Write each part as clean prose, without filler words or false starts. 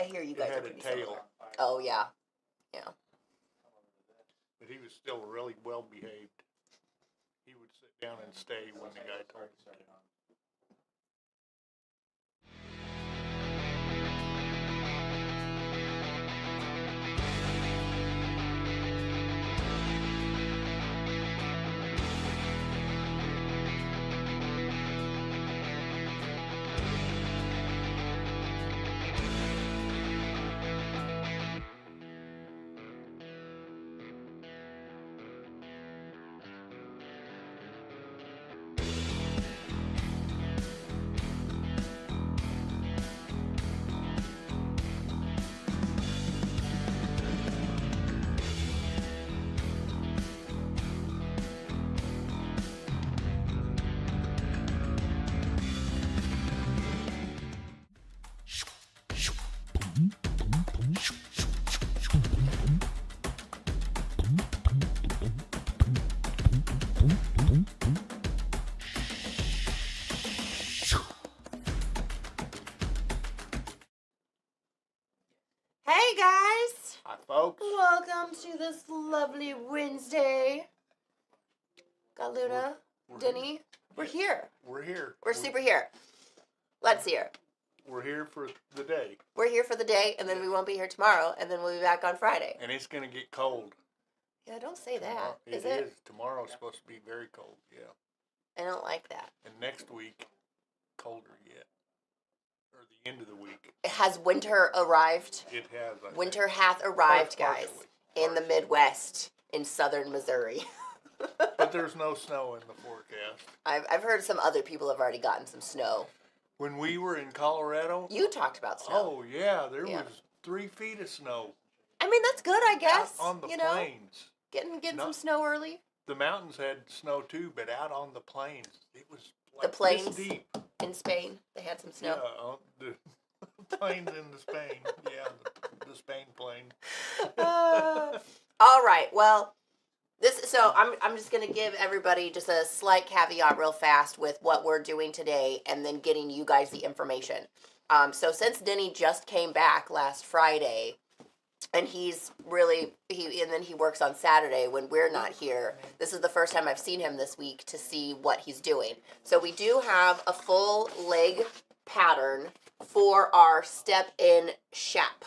hear you guys it are had pretty a tail. similar. Oh, yeah. Yeah. But he was still really well behaved. He would sit down and stay when the guy told him to. Hey, guys. Hi, folks. Welcome to this lovely Wednesday. Galuda, Denny, we're here. We're here. We're super here. Let's hear. We're here for the day. We're here for the day, and then we won't be here tomorrow, and then we'll be back on Friday. And it's going to get cold. Yeah, don't say that. It is. Tomorrow's supposed to be very cold, yeah. I don't like that. And next week, colder yet. Or the end of the week. Has winter arrived? It has. I Winter think. hath arrived, guys, Partially. in the Midwest, in southern Missouri. But there's no snow in the forecast. I've heard some other people have already gotten some snow. When we were in Colorado. You talked about snow. Oh, yeah. There was 3 feet of snow. I mean, that's good, I guess. Out on the you know, plains. Getting some snow early. The mountains had snow too, but out on the plains, it was like the plains this deep. In Spain, they had some snow. Yeah, on the plains in the Spain. Yeah, the Spain plain. All right. Well, so I'm just gonna give everybody just a slight caveat real fast with what we're doing today, and then getting you guys the information. So since Denny just came back last Friday, and and then he works on Saturday when we're not here. This is the first time I've seen him this week to see what he's doing. So we do have a full leg pattern for our step-in shap,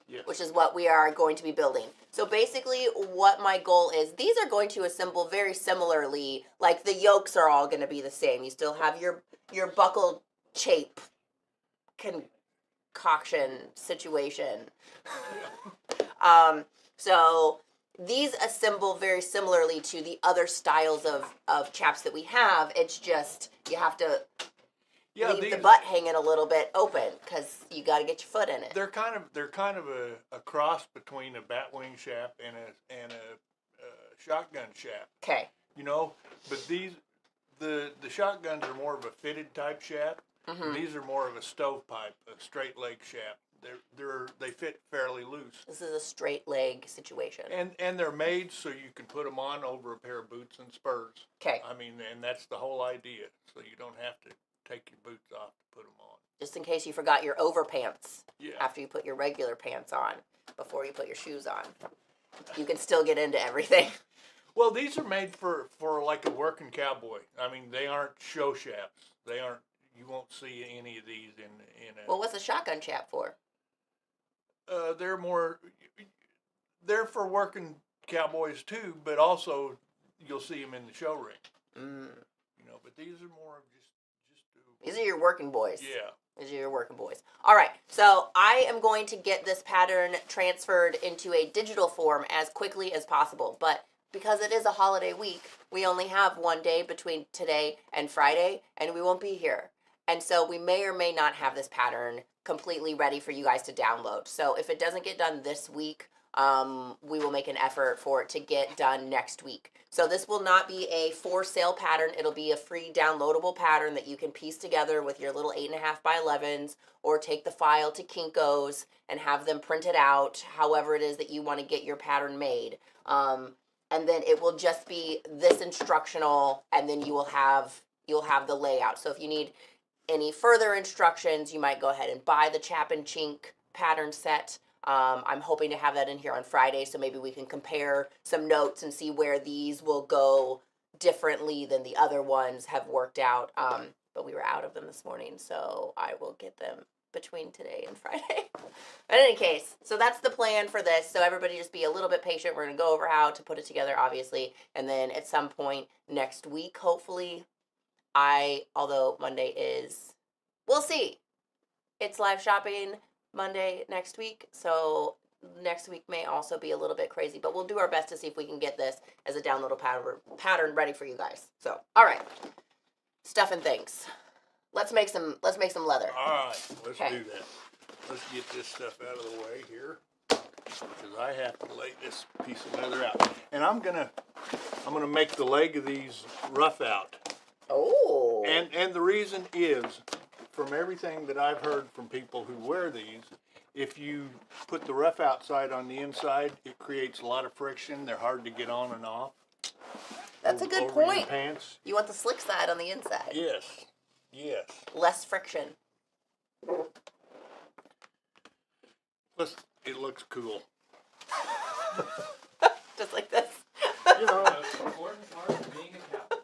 Yes. which is what we are going to be building. So basically what my goal is, these are going to assemble very similarly, like the yokes are all going to be the same. You still have your buckle shape concoction situation. So these assemble very similarly to the other styles of chaps that we have. It's just you have to leave the butt hanging a little bit open because you got to get your foot in it. They're kind of a cross between a batwing shap and a shotgun shap. Okay. You know, but the shotguns are more of a fitted type shap. Mm-hmm. And these are more of a stovepipe, a straight leg shap. They fit fairly loose. This is a straight leg situation. And they're made so you can put them on over a pair of boots and spurs. Okay. I mean, and that's the whole idea. So you don't have to take your boots off to put them on. Just in case you forgot your overpants. Yeah. After you put your regular pants on, before you put your shoes on, you can still get into everything. Well, these are made for like a working cowboy. I mean, they aren't show chaps. They aren't. You won't see any of these in a. Well, what's a shotgun chap for? They're for working cowboys too, but also you'll see them in the show ring. Mm. You know, but these are more of just. These are your working boys. Yeah. These are your working boys. All right, so I am going to get this pattern transferred into a digital form as quickly as possible, but because it is a holiday week, we only have one day between today and Friday, and we won't be here. And so we may or may not have this pattern completely ready for you guys to download. So if it doesn't get done this week, we will make an effort for it to get done next week. So this will not be a for sale pattern. It'll be a free downloadable pattern that you can piece together with your little 8.5 by 11s, or take the file to Kinko's and have them printed out, however it is that you want to get your pattern made. And then it will just be this instructional, and then you'll have the layout. So if you need any further instructions, you might go ahead and buy the Chap and Chink pattern set. I'm hoping to have that in here on Friday, so maybe we can compare some notes and see where these will go differently than the other ones have worked out. But we were out of them this morning, so I will get them between today and Friday. But in any case, so that's the plan for this. So everybody just be a little bit patient. We're going to go over how to put it together, obviously. And then at some point next week, hopefully, although Monday is, we'll see. It's live shopping Monday next week. So next week may also be a little bit crazy, but we'll do our best to see if we can get this as a downloadable pattern ready for you guys. So, all right. Stuff and things. Let's make some leather. All right, let's Okay. do that. Let's get this stuff out of the way here, because I have to lay this piece of leather out. And I'm gonna make the leg of these rough out. Oh. And the reason is, from everything that I've heard from people who wear these, if you put the rough outside on the inside, it creates a lot of friction. They're hard to get on and off. That's a good over your point. pants. You want the slick side on the inside. Yes. Yes. Less friction. Plus, it looks cool. Just like this. You know, Most important part of being a cowboy.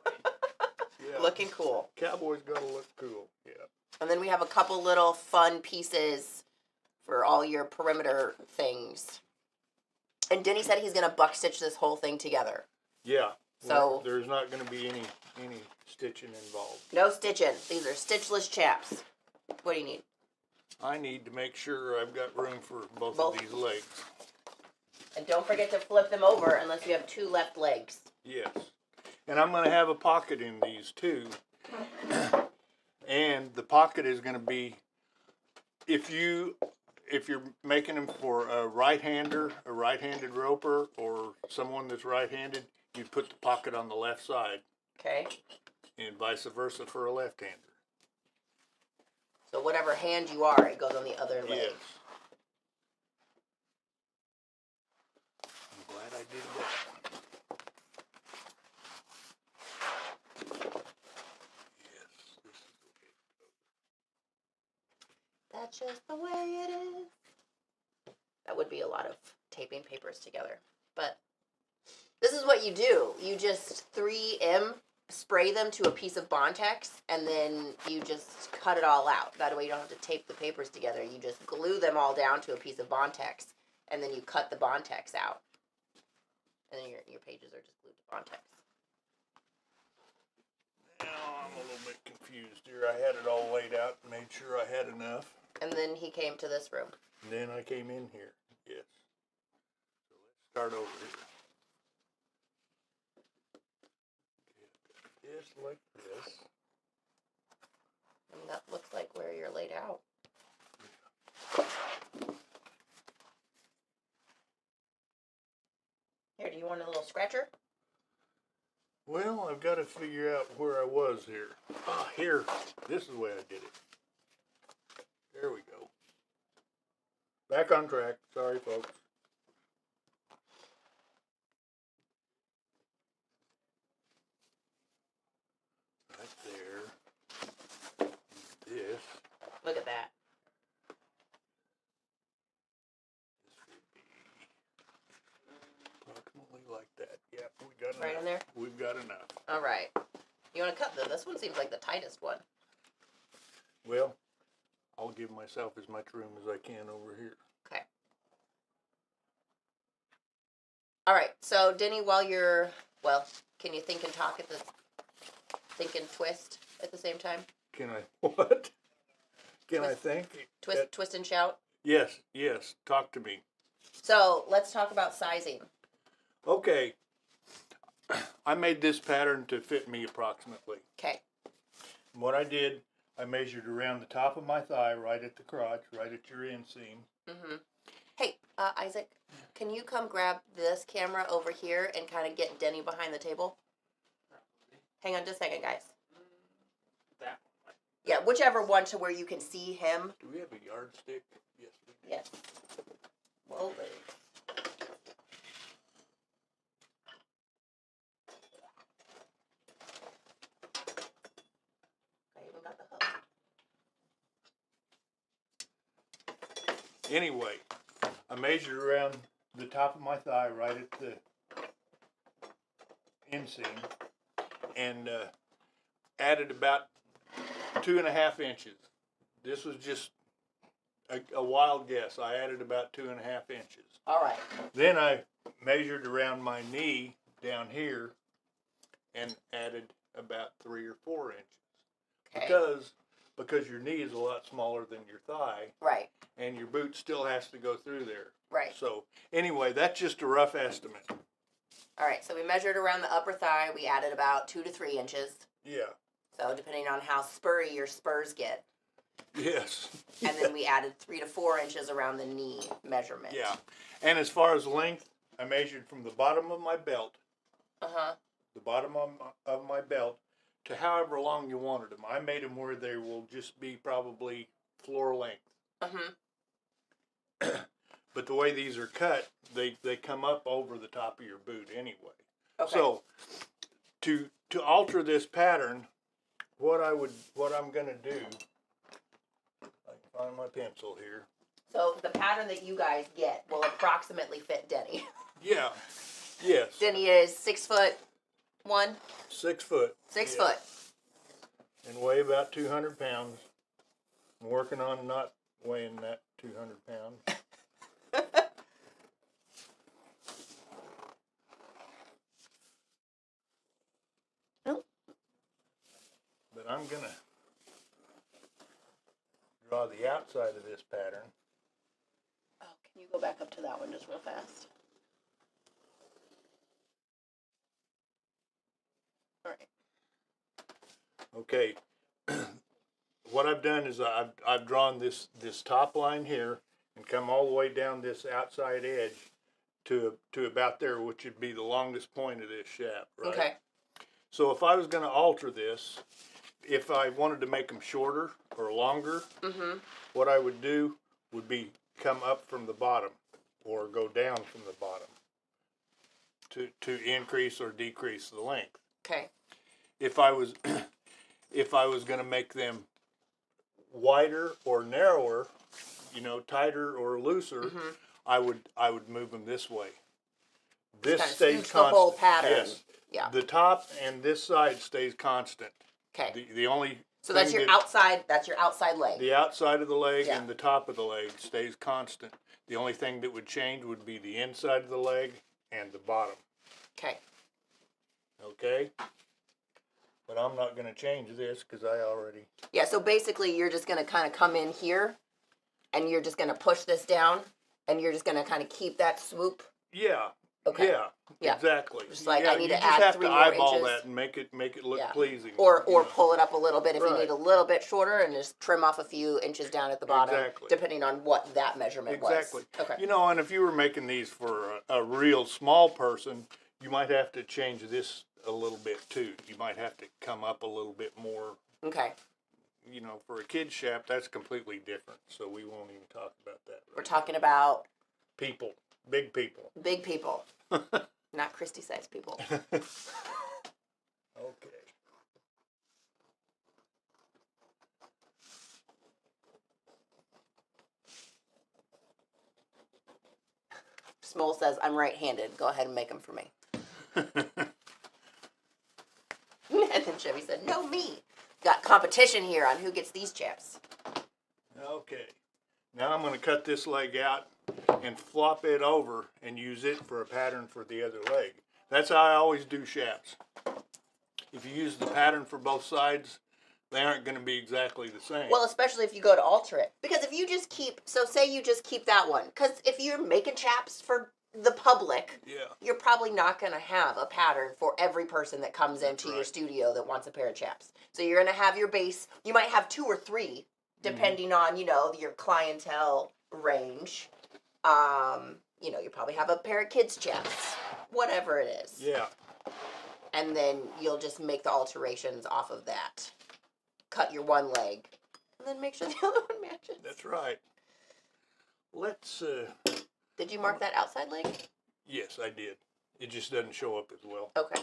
yeah. Looking cool. Cowboys gotta look cool. Yeah. And then we have a couple little fun pieces for all your perimeter things. And Denny said he's going to buck stitch this whole thing together. Yeah. So- there's not gonna be any stitching involved. No stitching. These are stitchless chaps. What do you need? I need to make sure I've got room for both Both. of these legs. And don't forget to flip them over unless you have two left legs. Yes. And I'm gonna have a pocket in these too. And the pocket is gonna be, if you're making them for a right-hander, a right-handed roper, or someone that's right-handed, you put the pocket on the left side, Okay? and vice versa for a left-hander. So whatever hand you are, it goes on the other leg. Yes. I'm glad I did that. Yes, this is the way it goes. That's just the way it is. That would be a lot of taping papers together. But this is what you do. You just 3M spray them to a piece of Bontex, and then you just cut it all out. That way you don't have to tape the papers together. You just glue them all down to a piece of Bontex, and then you cut the Bontex out. And then your pages are just glued to Bontex. Now I'm a little bit confused here. I had it all laid out and made sure I had enough. And then he came to this room. And then I came in here. Yes. So let's start over here. Just like this. And that looks like where you're laid out. Here, do you want a little scratcher? Well, I've got to figure out where I was here. Ah, here. This is the way I did it. There we go. Back on track. Sorry, folks. Right there. This. Look at that. This would be approximately like that. Yep, we got enough. Right in there? We've got enough. All right. You want to cut them? This one seems like the tightest one. Well, I'll give myself as much room as I can over here. Okay. All right. So, Denny, while you're, can you think and talk at the, think and twist at the same time? Can I, what? Can I Twist. think? Twist and shout. Yes, yes, talk to me. So, let's talk about sizing. Okay. I made this pattern to fit me approximately. Okay. What I did, I measured around the top of my thigh, right at the crotch, right at your inseam. Mm-hmm. Hey, Isaac, can you come grab this camera over here and kind of get Denny behind the table? Hang on just a second, guys. That one. Yeah, whichever one to where you can see him. Do we have a yardstick? Yes, we do. Yes. Whoa, I even got the hook. Anyway, I measured around the top of my thigh, right at the inseam, and added about 2.5 inches. This was just a wild guess. I added about 2.5 inches. All right. Then I measured around my knee down here and added about 3 or 4 inches. Okay. Because your knee is a lot smaller than your thigh, Right. and your boot still has to go through there. Right. So anyway, that's just a rough estimate. All right. So we measured around the upper thigh. We added about 2 to 3 inches. Yeah. So depending on how spurry your spurs get. Yes. And then we added 3 to 4 inches around the knee measurement. Yeah. And as far as length, I measured from the bottom of my belt, the bottom of my belt, to however long you wanted them. I made them where they will just be probably floor length. But the way these are cut, they come up over the top of your boot anyway. Okay. So to alter this pattern, what I'm gonna do, I can find my pencil here. So the pattern that you guys get will approximately fit Denny. Yeah. Yes. Denny is 6'1", 6 foot. 6 Yeah. foot. And weigh about 200 pounds. I'm working on not weighing that 200 pounds. But I'm gonna draw the outside of this pattern. Oh, can you go back up to that one just real fast? All right. Okay. What I've done is I've drawn this top line here and come all the way down this outside edge to about there, which would be the longest point of this shaft, right? Okay. So if I was going to alter this, if I wanted to make them shorter or longer, what I would do would be come up from the bottom or go down from the bottom to increase or decrease the length. Okay. If I was going to make them wider or narrower, tighter or looser, I would move them this way. This Kind of stays scooch the constant. whole pattern. Yes. Yeah. The top and this side stays constant. Okay. The only So that's thing your outside. That's your outside leg. the outside of the leg Yeah. and the top of the leg stays constant. The only thing that would change would be the inside of the leg and the bottom. Okay. Okay? But I'm not going to change this because I already... Yeah. So basically, you're just gonna kind of come in here, and you're just gonna push this down, and you're just gonna kind of keep that swoop. Yeah. Okay. Yeah. Yeah. Exactly. Just like, yeah, I need you to just add have 3 to more eyeball inches. that and make it look Yeah. pleasing. Or you know. pull it up a little bit if you Right. need a little bit shorter, and just trim off a few inches down at the bottom, Exactly. depending on what that measurement Exactly. was. Okay. And if you were making these for a real small person, you might have to change this a little bit too. You might have to come up a little bit more. Okay. For a kid's shaft, that's completely different. So we won't even talk about that. We're talking about People, big people. big people, not Christy-sized people. Okay. Smole says, I'm right-handed. Go ahead and make them for me. And then Chevy said, no, me. Got competition here on who gets these chaps. Okay. Now I'm going to cut this leg out and flop it over and use it for a pattern for the other leg. That's how I always do shafts. If you use the pattern for both sides, they aren't going to be exactly the same. Well, especially if you go to alter it. Because if you just keep, so say you just keep that one. Because if you're making chaps for the public, yeah. you're probably not going to have a pattern for every person that comes into your right. studio that wants a pair of chaps. So you're going to have your base. You might have 2 or 3, depending on, your clientele range. You probably have a pair of kids' chaps, whatever it is. Yeah. And then you'll just make the alterations off of that. Cut your one leg, and then make sure the other one matches. That's right. Let's, Did you mark that outside leg? yes, I did. It just doesn't show up as well. Okay.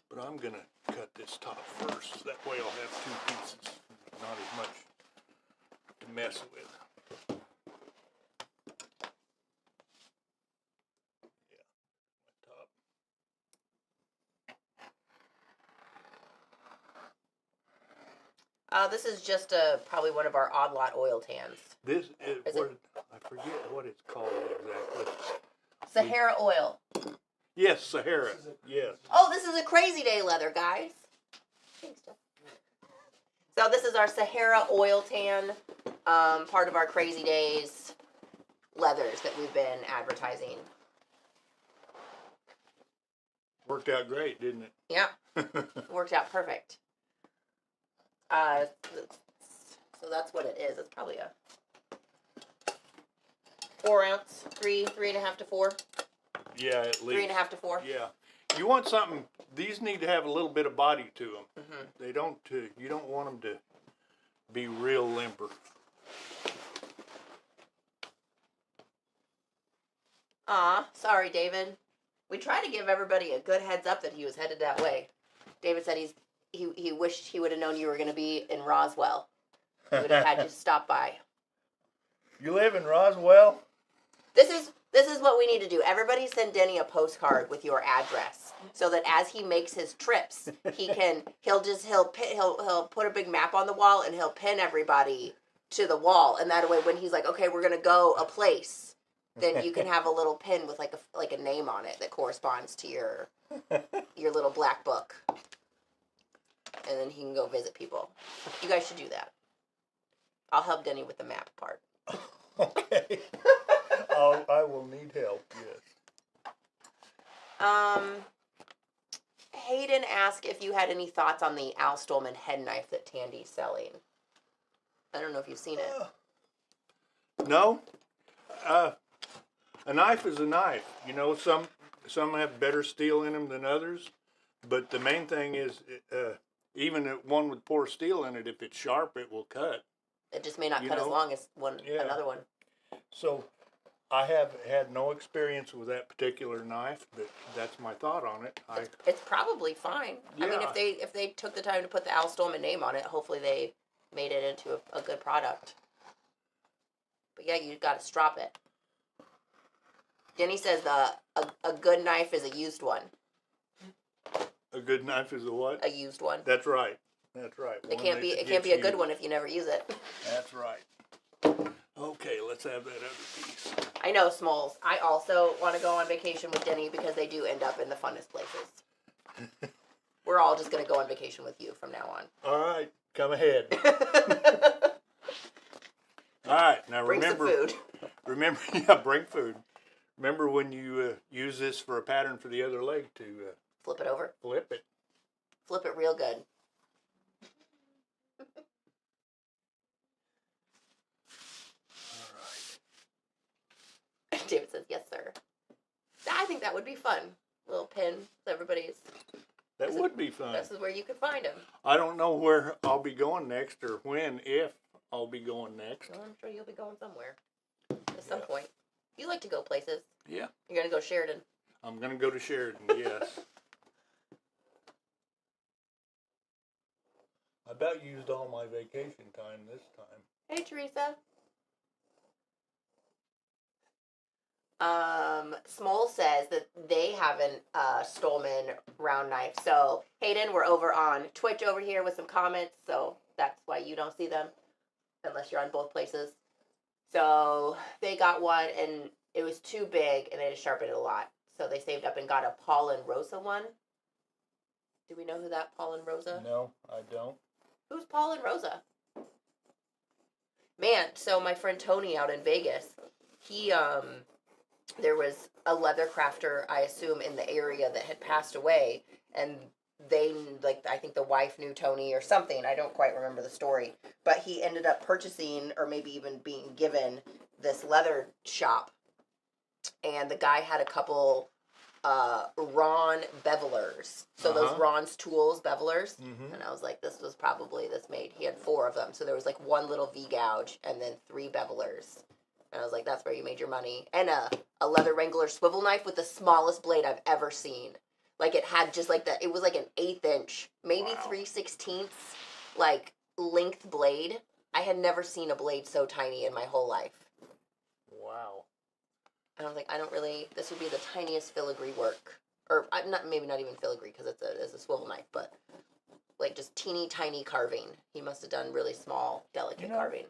But I'm going to cut this top first. That way I'll have 2 pieces. Not as much to mess with. This is just probably one of our odd lot oil tans. This is Is what I forget what it's called exactly. Sahara oil. Yes, Sahara. This is a- Yes. Oh, this is a Crazy Day leather, guys. Thanks, Jeff. So this is our Sahara oil tan, part of our Crazy Days leathers that we've been advertising. Worked out great, didn't Yeah, it? worked out perfect. So that's what it is. It's probably a 4 ounce, 3.5 to 4, Yeah, at least. 3.5 to 4. Yeah. You want something, these need to have a little bit of body to them. Mm-hmm. They don't, you don't want them to be real limper. Aw, sorry, David. We tried to give everybody a good heads up that he was headed that way. David said he wished he would have known you were going to be in Roswell. He would have had you stop by. You live in Roswell? This is what we need to do. Everybody send Denny a postcard with your address, so that as he makes his trips, he'll put a big map on the wall and he'll pin everybody to the wall, and that way when he's like, okay, we're gonna go a place, then you can have a little pin with like a name on it that corresponds to your little black book, and then he can go visit people. You guys should do that. I'll help Denny with the map part. Okay. I will need help, yes. Hayden asked if you had any thoughts on the Al Stolman head knife that Tandy's selling. I don't know if you've seen it. No. A knife is a knife. You know, some have better steel in them than others, but the main thing is, even one with poor steel in it, if it's sharp, it will cut. It just may not You cut as know? long as Yeah. another one. So, I have had no experience with that particular knife, but that's my thought on it. It's probably fine. I mean, Yeah. if they took the time to put the Al Stolman name on it, hopefully they made it into a good product. But yeah, you got to strop it. Denny says a good knife is a used one. A good knife is a what? A used one. That's right. That's right. It One can't that be a gets good used. one if you never use it. That's right. Okay, let's have that other piece. I know, Smalls. I also want to go on vacation with Denny because they do end up in the funnest places. We're all just going to go on vacation with you from now on. All right, come ahead. All right, now Bring some remember, food. yeah, bring food. Remember when you use this for a pattern for the other leg to Flip it over. flip it. Flip it real good. All right. David says, yes, sir. I think that would be fun. Little pin. Everybody's. That would be fun. This is where you could find them. I don't know where I'll be going next or when, if I'll be going next. So I'm sure you'll be going somewhere at some Yeah. point. You like to go places. Yeah, You're going to go Sheridan. I'm going to go to Sheridan, yes. I about used all my vacation time this time. Hey, Teresa. Smole says that they have an Stolman round knife. So, Hayden, we're over on Twitch over here with some comments. So, that's why you don't see them unless you're on both places. So, they got one and it was too big and they had to sharpen it a lot. So, they saved up and got a Paul and Rosa one. Do we know who that Paul and Rosa? No, I don't. Who's Paul and Rosa? Man, so my friend Tony out in Vegas, he, there was a leather crafter, I assume, in the area that had passed away, and they, like, I think the wife knew Tony or something, I don't quite remember the story, but he ended up purchasing, or maybe even being given, this leather shop, and the guy had a couple, Ron bevelers, so those Ron's Tools bevelers, and I was like, this made, he had 4 of them, so there was like one little V-gouge, and then 3 bevelers. And I was like, that's where you made your money. And a leather wrangler swivel knife with the smallest blade I've ever seen. Like, it had just like it was like an 1/8 inch, maybe Wow. 3/16, like, length blade. I had never seen a blade so tiny in my whole life. Wow. And I was like, this would be the tiniest filigree work. Or, maybe not even filigree, because it's a swivel knife, but like just teeny tiny carving. He must have done really small, delicate carving.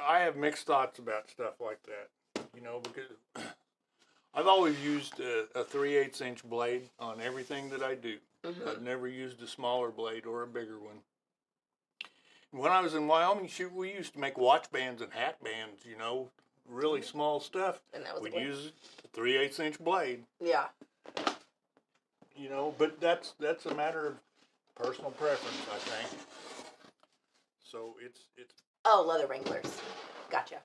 I have mixed thoughts about stuff like that, because I've always used a 3/8 inch blade on everything that I do. Mm-hmm. I've never used a smaller blade or a bigger one. When I was in Wyoming, shoot, we used to make watch bands and hat bands, really small stuff. And that was We'd a blade. use a 3/8 inch blade, Yeah. but that's a matter of personal preference, I think. So it's Oh, leather wranglers. Gotcha.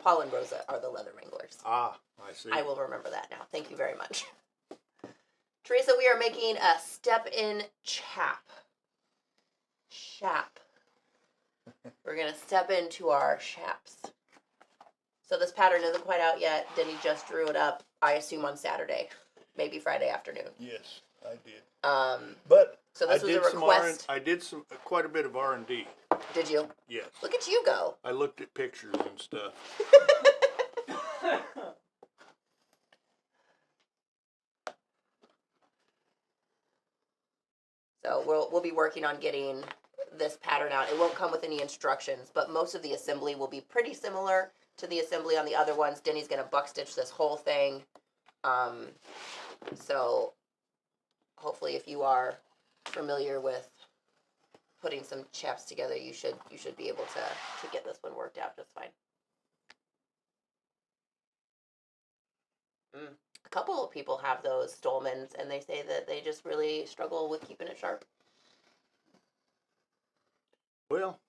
Paul and Rosa are the leather wranglers. I see. I will remember that now. Thank you very much. Teresa, we are making a step-in chap. We're going to step into our chaps. So this pattern isn't quite out yet. Denny just drew it up, I assume on Saturday. Maybe Friday afternoon. Yes, I did. But so I this was did a request. I did quite a bit of R&D. Did you? Yes. Look at you go. I looked at pictures and stuff. So we'll be working on getting this pattern out. It won't come with any instructions, but most of the assembly will be pretty similar to the assembly on the other ones. Denny's going to buck stitch this whole thing. So hopefully if you are familiar with putting some chaps together, you should be able to get this one worked out just fine. A couple of people have those Stolmans, and they say that they just really struggle with keeping it sharp. Well,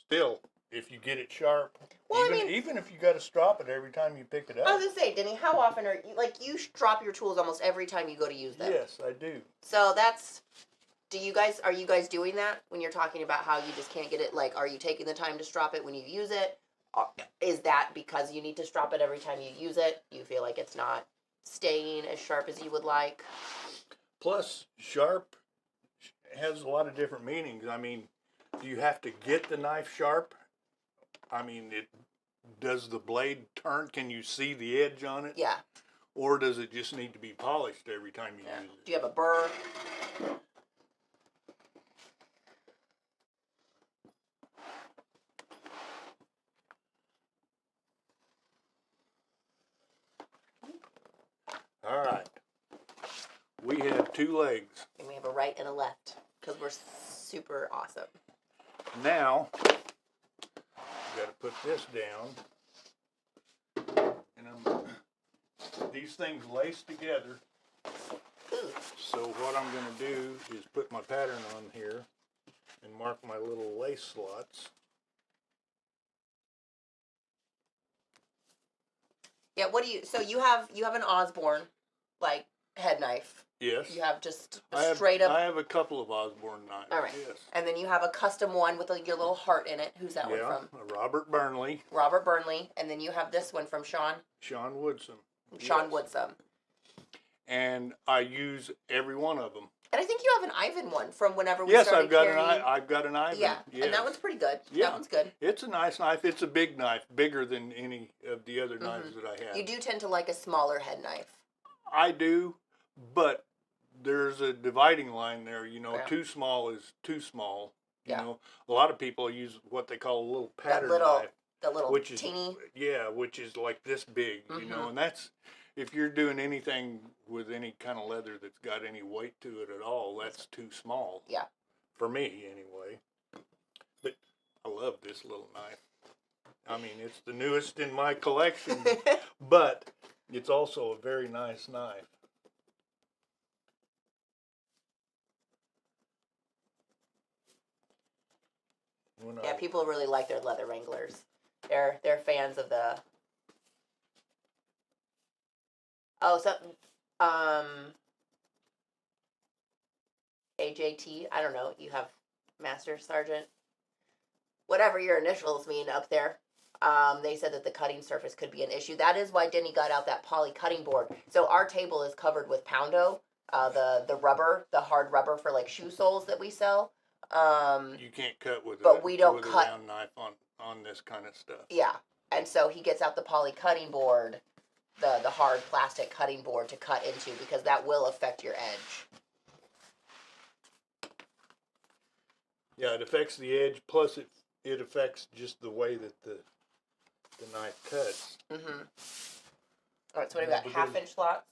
still, if you get it sharp, Well, even if you got to strop it every time you pick it up. I was gonna say, Denny, how often are you drop your tools almost every time you go to use them? Yes, I do. So are you guys doing that when you're talking about how you just can't get it? Like, are you taking the time to strop it when you use it? Is that because you need to strop it every time you use it? You feel like it's not staying as sharp as you would like? Plus, sharp has a lot of different meanings. I mean, do you have to get the knife sharp? I mean, does the blade turn? Can you see the edge on it? Yeah. Or does it just need to be polished every time you use it? Do you have a burr? All right. We have two legs. And we have a right and a left because we're super awesome. Now, you got to put this down. And these things lace together. Ooh. So what I'm going to do is put my pattern on here and mark my little lace slots. Yeah, so you have an Osborne, like, head knife. Yes. You have just straight up. I have a couple of Osborne knives. All right. Yes. And then you have a custom one with your little heart in it. Who's that one from? Robert Burnley. Robert Burnley. And then you have this one from Sean. Sean Woodson. Sean Woodson. And I use every one of them. And I think you have an Ivan one from whenever we started carrying. I've got an Ivan. Yeah, yes. And that one's pretty good. Yeah. That one's good. It's a nice knife. It's a big knife, bigger than any of the other knives that I have. You do tend to like a smaller head knife. I do, but there's a dividing line there. Too small is too small. You know, a lot of people use what they call a little pattern knife. The little which is, teeny. Yeah, which is like this big, and that's, if you're doing anything with any kind of leather that's got any weight to it at all, that's too small. Yeah. For me, anyway. But I love this little knife. I mean, it's the newest in my collection, but it's also a very nice knife. Yeah, people really like their leather wranglers. They're fans of the. Oh, AJT. I don't know. You have Master Sergeant. Whatever your initials mean up there. They said that the cutting surface could be an issue. That is why Denny got out that poly cutting board. So our table is covered with Poundo, the rubber, the hard rubber for like shoe soles that we sell. You can't cut with but we don't with cut a round knife on on this kind of stuff. Yeah. And so he gets out the poly cutting board, the hard plastic cutting board to cut into, because that will affect your edge. Yeah, it affects the edge, plus it affects just the way that the knife cuts. Mm-hmm. All right, so what do we got? Because- 1/2 inch slots?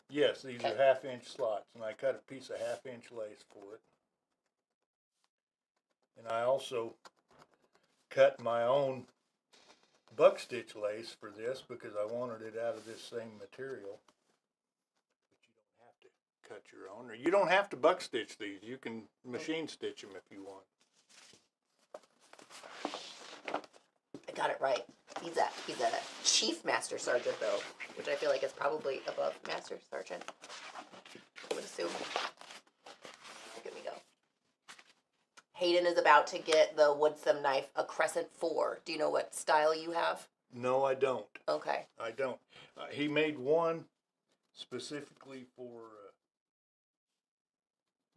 Yes, these Okay. are 1/2 inch slots, and I cut a piece of 1/2 inch lace for it. And I also cut my own buck stitch lace for this because I wanted it out of this same material. But you don't have to cut your own, or you don't have to buck stitch these. You can machine stitch them if you want. I got it right. He's a chief master sergeant though, which I feel like is probably above master sergeant. I would assume. Look at me go. Hayden is about to get the Woodsome knife, a Crescent 4. Do you know what style you have? No, I don't. Okay. I don't. He made one specifically for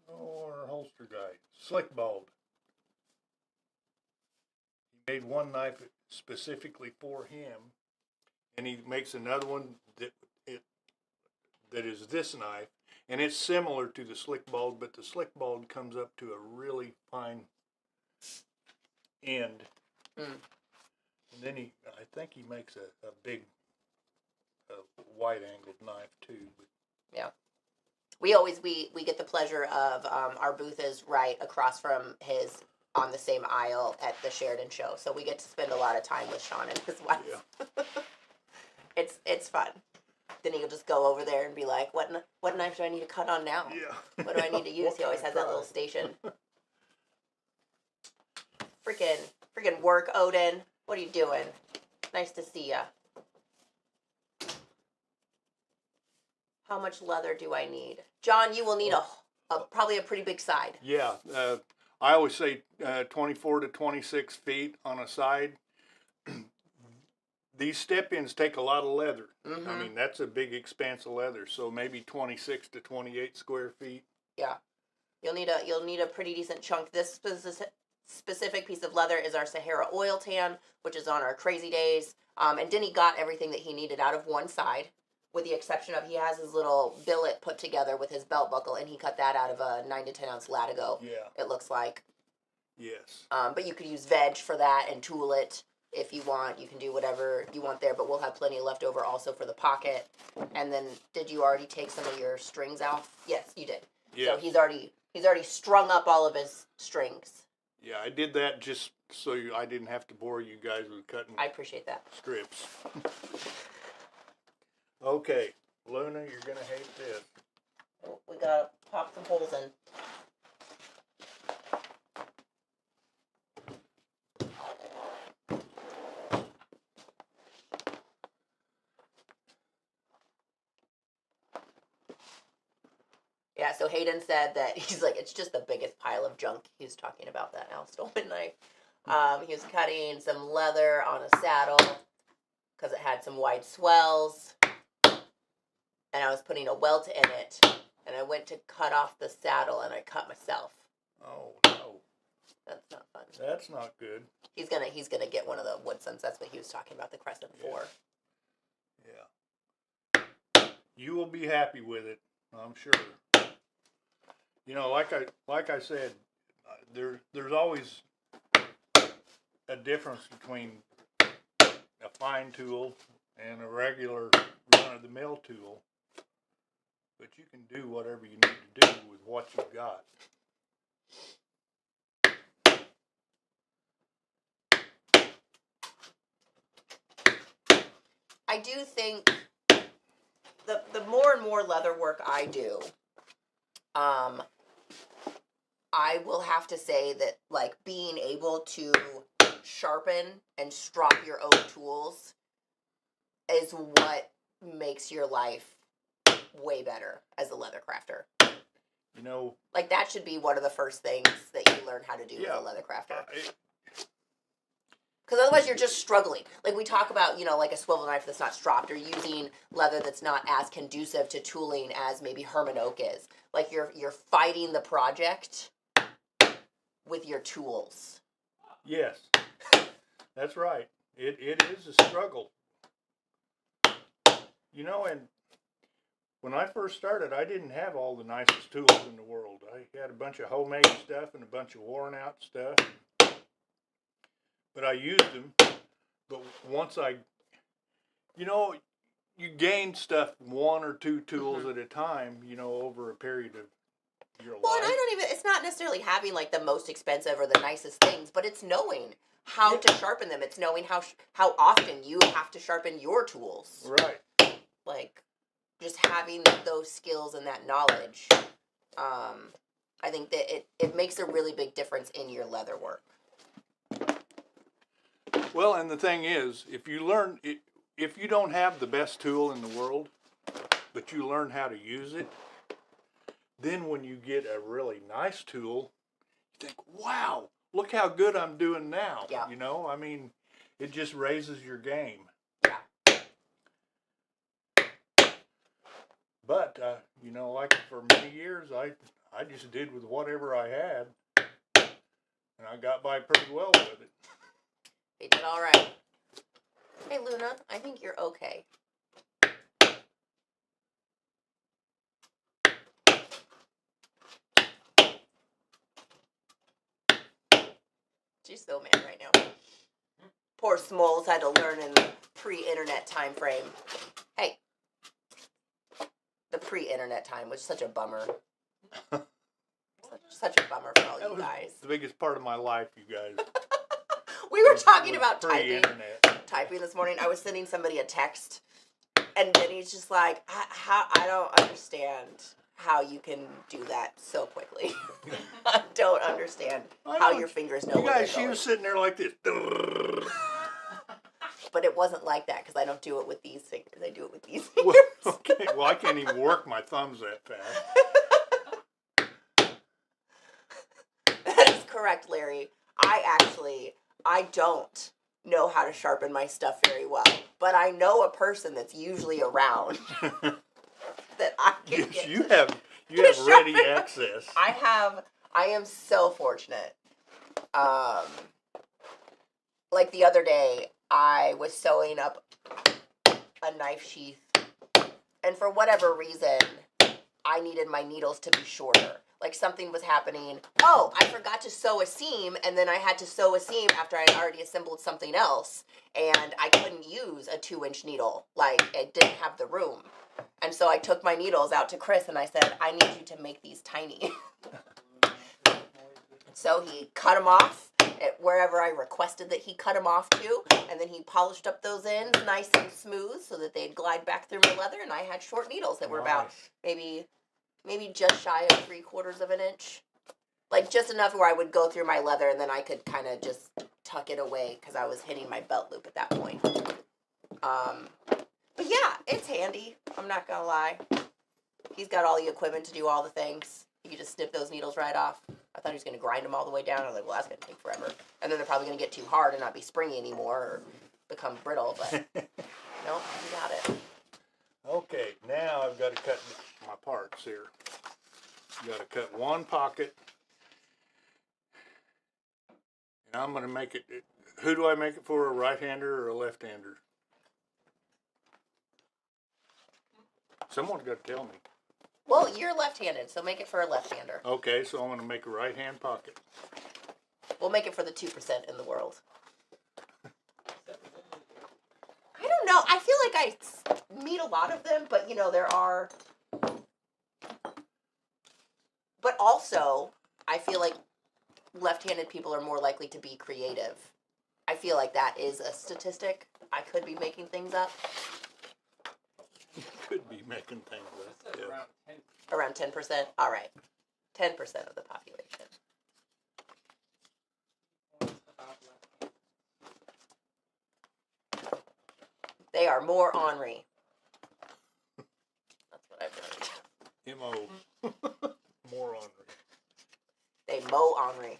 our holster guy, Slick Bald. He made one knife specifically for him, and he makes another one that is this knife, and it's similar to the Slick Bald, but the Slick Bald comes up to a really fine end. Mm. And then I think he makes a big wide-angled knife too. But Yeah. We get the pleasure of, our booth is right across from his, on the same aisle at the Sheridan show. So we get to spend a lot of time with Sean and his wife. yeah, It's fun. Then he'll just go over there and be like, what knife do I need to cut on now? yeah. What do I need to use? He always has that little station. Freaking work, Odin. What are you doing? Nice to see ya. How much leather do I need? John, you will need probably a pretty big side. Yeah, I always say 24 to 26 feet on a side. These step-ins take a lot of leather. Mm-hmm. I mean, that's a big expanse of leather, so maybe 26 to 28 square feet. Yeah. You'll need a pretty decent chunk. This specific piece of leather is our Sahara oil tan, which is on our Crazy Days. And Denny got everything that he needed out of one side, with the exception of he has his little billet put together with his belt buckle, and he cut that out of a 9 to 10 ounce Latigo. Yeah. It looks like. Yes. But you could use veg for that and tool it if you want. You can do whatever you want there, but we'll have plenty left over also for the pocket. And then, did you already take some of your strings out? Yes, you did. Yeah. So he's already strung up all of his strings. Yeah, I did that just so I didn't have to bore you guys with cutting I appreciate that. strips. Okay, Luna, you're gonna hate this. Oh, we gotta pop some holes in. Yeah, so Hayden said that he's like, it's just the biggest pile of junk. He was talking about that now, stolen knife. He was cutting some leather on a saddle because it had some wide swells. And I was putting a welt in it. And I went to cut off the saddle and I cut myself. Oh no, That's not fun. that's not good. He's gonna get one of the Woodsons. That's what he was talking about, the Crescent 4. Yeah. You will be happy with it, I'm sure. You know, like I said, there's always a difference between a fine tool and a regular run-of-the-mill tool. But you can do whatever you need to do with what you've got. I do think the more and more leather work I do, I will have to say that, like, being able to sharpen and strop your own tools is what makes your life way better as a leather crafter. You know, Like, that should be one of the first things that you learn how to do Yeah. as a leather crafter. it, Because otherwise you're just struggling. Like, we talk about, like a swivel knife that's not stropped, or using leather that's not as conducive to tooling as maybe Herman Oak is. Like, you're fighting the project with your tools. yes. That's right. It is a struggle. You know, and when I first started, I didn't have all the nicest tools in the world. I had a bunch of homemade stuff and a bunch of worn out stuff. But I used them. But once you know, you gain stuff one or two tools at a time, you know, over a period of your Well, and life. it's not necessarily having like the most expensive or the nicest things, but it's knowing how to sharpen them. It's knowing how often you have to sharpen your tools. Right. Like, just having those skills and that knowledge, I think that it makes a really big difference in your leather work. Well, and the thing is, if you don't have the best tool in the world, but you learn how to use it, then when you get a really nice tool, you think, wow, look how good I'm doing now. Yeah. You know, I mean, it just raises your game. Yeah. But, you know, like for many years, I just did with whatever I had, and I got by pretty well with it. They did all right. Hey, Luna, I think you're okay. She's so mad right now. Poor Smalls had to learn in the pre-internet time frame. Hey, the pre-internet time was such a bummer. Such a bummer for all That you was guys. the biggest part of my life, you guys. We were talking about pre-internet. typing this morning. I was sending somebody a text, and Denny's just like, I don't understand how you can do that so quickly. I don't understand how your fingers know You where guys, they're she going. was sitting there like this. But it wasn't like that because I don't do it with these fingers. I do it with these Well, fingers. okay. Well, I can't even work my thumbs that fast. That is correct, Larry. I don't know how to sharpen my stuff very well, but I know a person that's usually around that I can Yes, get you to have ready sharpen. access. I am so fortunate. Like the other day, I was sewing up a knife sheath, and for whatever reason, I needed my needles to be shorter. Like something was happening. Oh, I forgot to sew a seam, and then I had to sew a seam after I had already assembled something else, and I couldn't use a 2-inch needle. Like, it didn't have the room. And so I took my needles out to Chris, and I said, I need you to make these tiny. So he cut them off at wherever I requested that he cut them off to, and then he polished up those ends nice and smooth so that they'd glide back through my leather, and I had short needles that were about maybe just shy of 3/4 of an inch. Like just enough where I would go through my leather and then I could kind of just tuck it away because I was hitting my belt loop at that point. But yeah, it's handy. I'm not going to lie. He's got all the equipment to do all the things. You can just snip those needles right off. I thought he was going to grind them all the way down. I was like, well, that's going to take forever. And then they're probably going to get too hard and not be springy anymore or become brittle. But nope, he got it. Okay, now I've got to cut my parts here. You got to cut one pocket. And I'm going to make it, who do I make it for, a right-hander or a left-hander? Someone's got to tell me. Well, you're left-handed, so make it for a left-hander. Okay, so I'm going to make a right-hand pocket. We'll make it for the 2% in the world. I don't know. I feel like I meet a lot of them, but, you know, there are... But also, I feel like left-handed people are more likely to be creative. I feel like that is a statistic. I could be making things up. You could be making things up. That's Yeah. around 10. Around 10%? All right. 10% of the population. They are more ornery. That's what I've learned. M.O. More ornery. They mow ornery.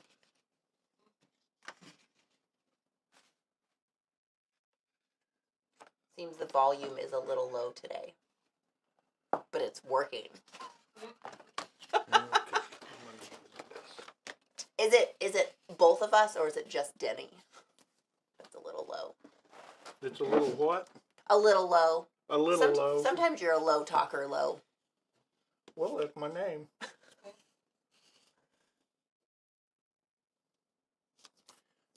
Seems the volume is a little low today. But it's working. Okay. Is it both of us or is it just Denny? That's a little It's a little what? A little low. A little low. Sometimes you're a low talker, low. Well, that's my name.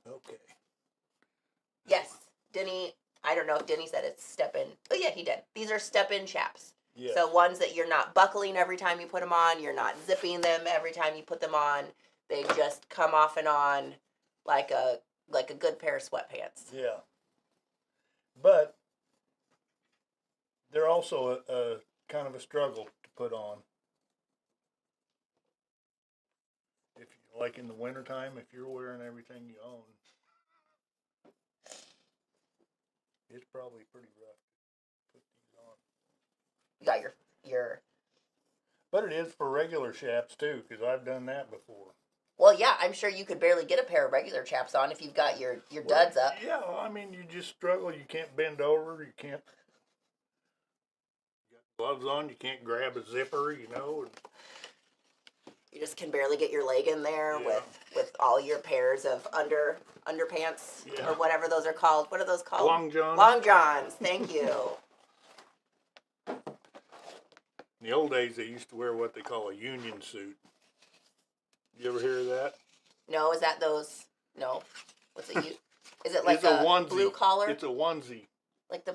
Okay. Yes, Denny. I don't know if Denny said it's step-in. Oh yeah, he did. These are step-in chaps. Yes. So ones that you're not buckling every time you put them on. You're not zipping them every time you put them on. They just come off and on like a good pair of sweatpants. Yeah. But they're also a kind of a struggle to put on. If you, like in the wintertime, if you're wearing everything you own, it's probably pretty rough to put these on. You got your. But it is for regular chaps too, because I've done that before. Well, yeah, I'm sure you could barely get a pair of regular chaps on if you've got your duds up. Yeah, I mean, you just struggle. You can't bend over. You can't. You got gloves on. You can't grab a zipper. You know. You just can barely get your leg in there Yeah. with all your pairs of underpants Yeah. or whatever those are called. What are those called? Long johns. Long johns. Thank you. In the old days, they used to wear what they call a union suit. You ever hear of that? No, is that those? No. What's it? Is it like It's a onesie. blue collar? It's a onesie. Like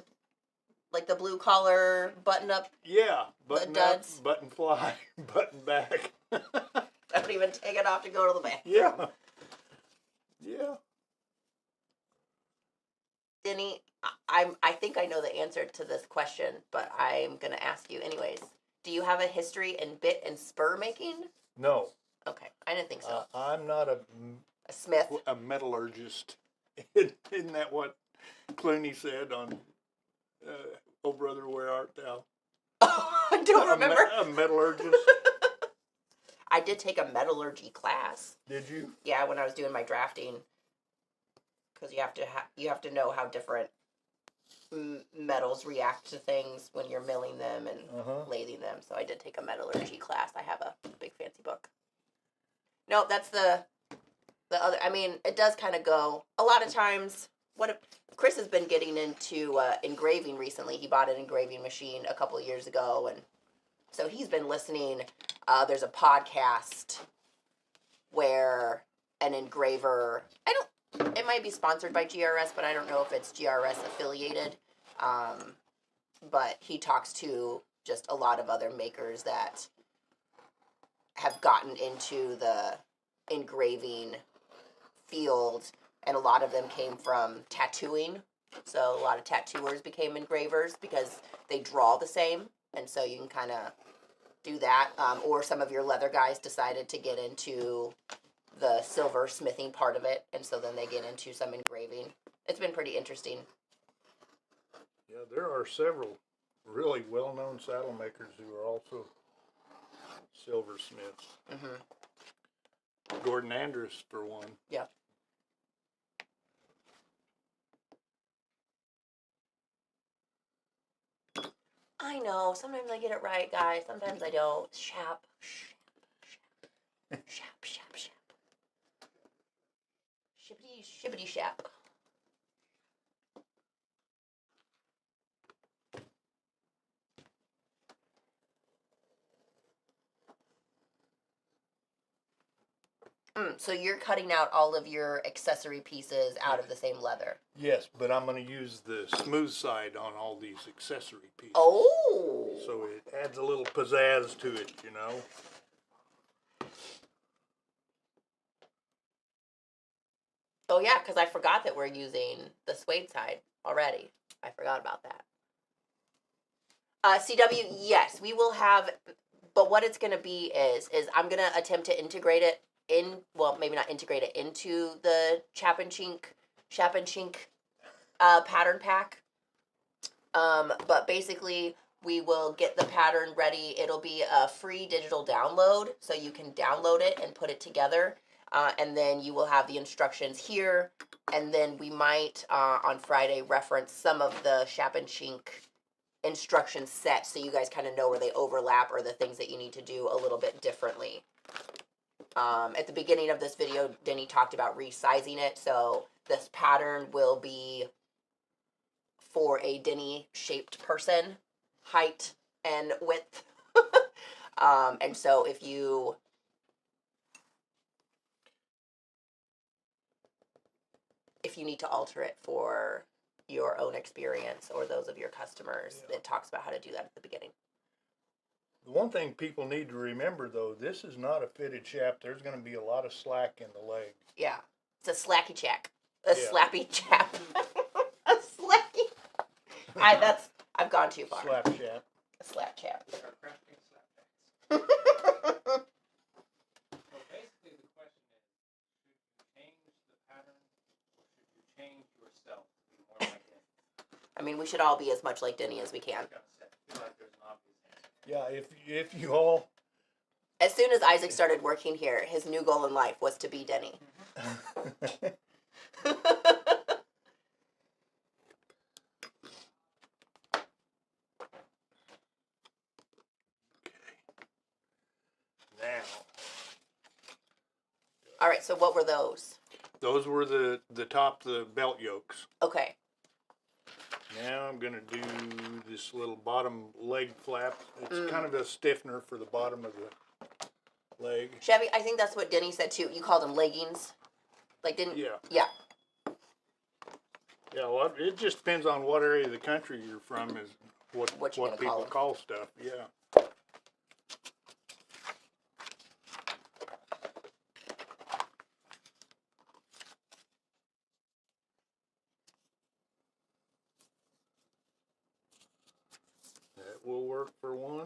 the blue collar button up. Yeah, button up, duds. button fly, button back. I don't even take it off to go to the bathroom. Yeah. Yeah. Denny, I think I know the answer to this question, but I'm gonna ask you anyways. Do you have a history in bit and spur making? No. Okay, I didn't think so. I'm not A smith. a metallurgist. Isn't that what Clooney said on Oh Brother, Where Art Thou? I don't remember. A metallurgist. I did take a metallurgy class. Did you? Yeah, when I was doing my drafting, because you have to know how different metals react to things when you're milling them and lathing them. So I did take a metallurgy class. I have a big fancy book. No, that's the other. I mean, it does kind of go. A lot of times, Chris has been getting into engraving recently. He bought an engraving machine a couple of years ago, and so he's been listening. There's a podcast where an engraver, it might be sponsored by GRS, but I don't know if it's GRS affiliated. But he talks to just a lot of other makers that have gotten into the engraving field, and a lot of them came from tattooing. So a lot of tattooers became engravers because they draw the same, and so you can kind of do that. Or some of your leather guys decided to get into the silver smithing part of it, and so then they get into some engraving. It's been pretty interesting. Yeah, there are several really well-known saddle makers who are also silversmiths. Mm-hmm. Gordon Andrus, for one. Yeah. I know. Sometimes I get it right, guys. Sometimes I don't. Shap. Shippity, shippity, shap. So you're cutting out all of your accessory pieces out of the same leather. Yes, but I'm going to use the smooth side on all these accessory pieces. Oh! So it adds a little pizzazz to it, you know. Oh yeah, because I forgot that we're using the suede side already. I forgot about that. CW, yes, we will have, but what it's going to be is I'm going to attempt to integrate it in, well, maybe not integrate it into the Chap and Chink pattern pack. But basically, we will get the pattern ready. It'll be a free digital download, so you can download it and put it together. And then you will have the instructions here. And then we might, on Friday, reference some of the Chap and Chink instruction set, so you guys kind of know where they overlap or the things that you need to do a little bit differently. At the beginning of this video, Denny talked about resizing it, so this pattern will be for a Denny shaped person, height and width. And so if you need to alter it for your own experience or those of your customers, Yeah. it talks about how to do that at the beginning. The one thing people need to remember, though, this is not a fitted shaft. There's going to be a lot of slack in the leg. Yeah. It's a slacky check. A Yeah. slappy chap. A slacky. I've gone too far. Slap shaft. A slap chap. We are crafting slapbacks. So basically the question is, should you change the pattern or should you change yourself to be more like Denny? I mean, we should all be as much like Denny as we can. I was gonna say, I feel like there's an obvious answer. Yeah, if you all As soon as Isaac started working here, his new goal in life was to be Denny. now, All right, so what were those? those were the top, the belt yokes. Okay. Now I'm gonna do this little bottom leg flap. It's kind of a stiffener for the bottom of the leg. Chevy, I think that's what Denny said too. You called them leggings. Like, didn't Yeah. Yeah. Yeah, well, it just depends on what area of the country you're from is what What you're gonna people call 'em. call stuff. Yeah. That will work for one.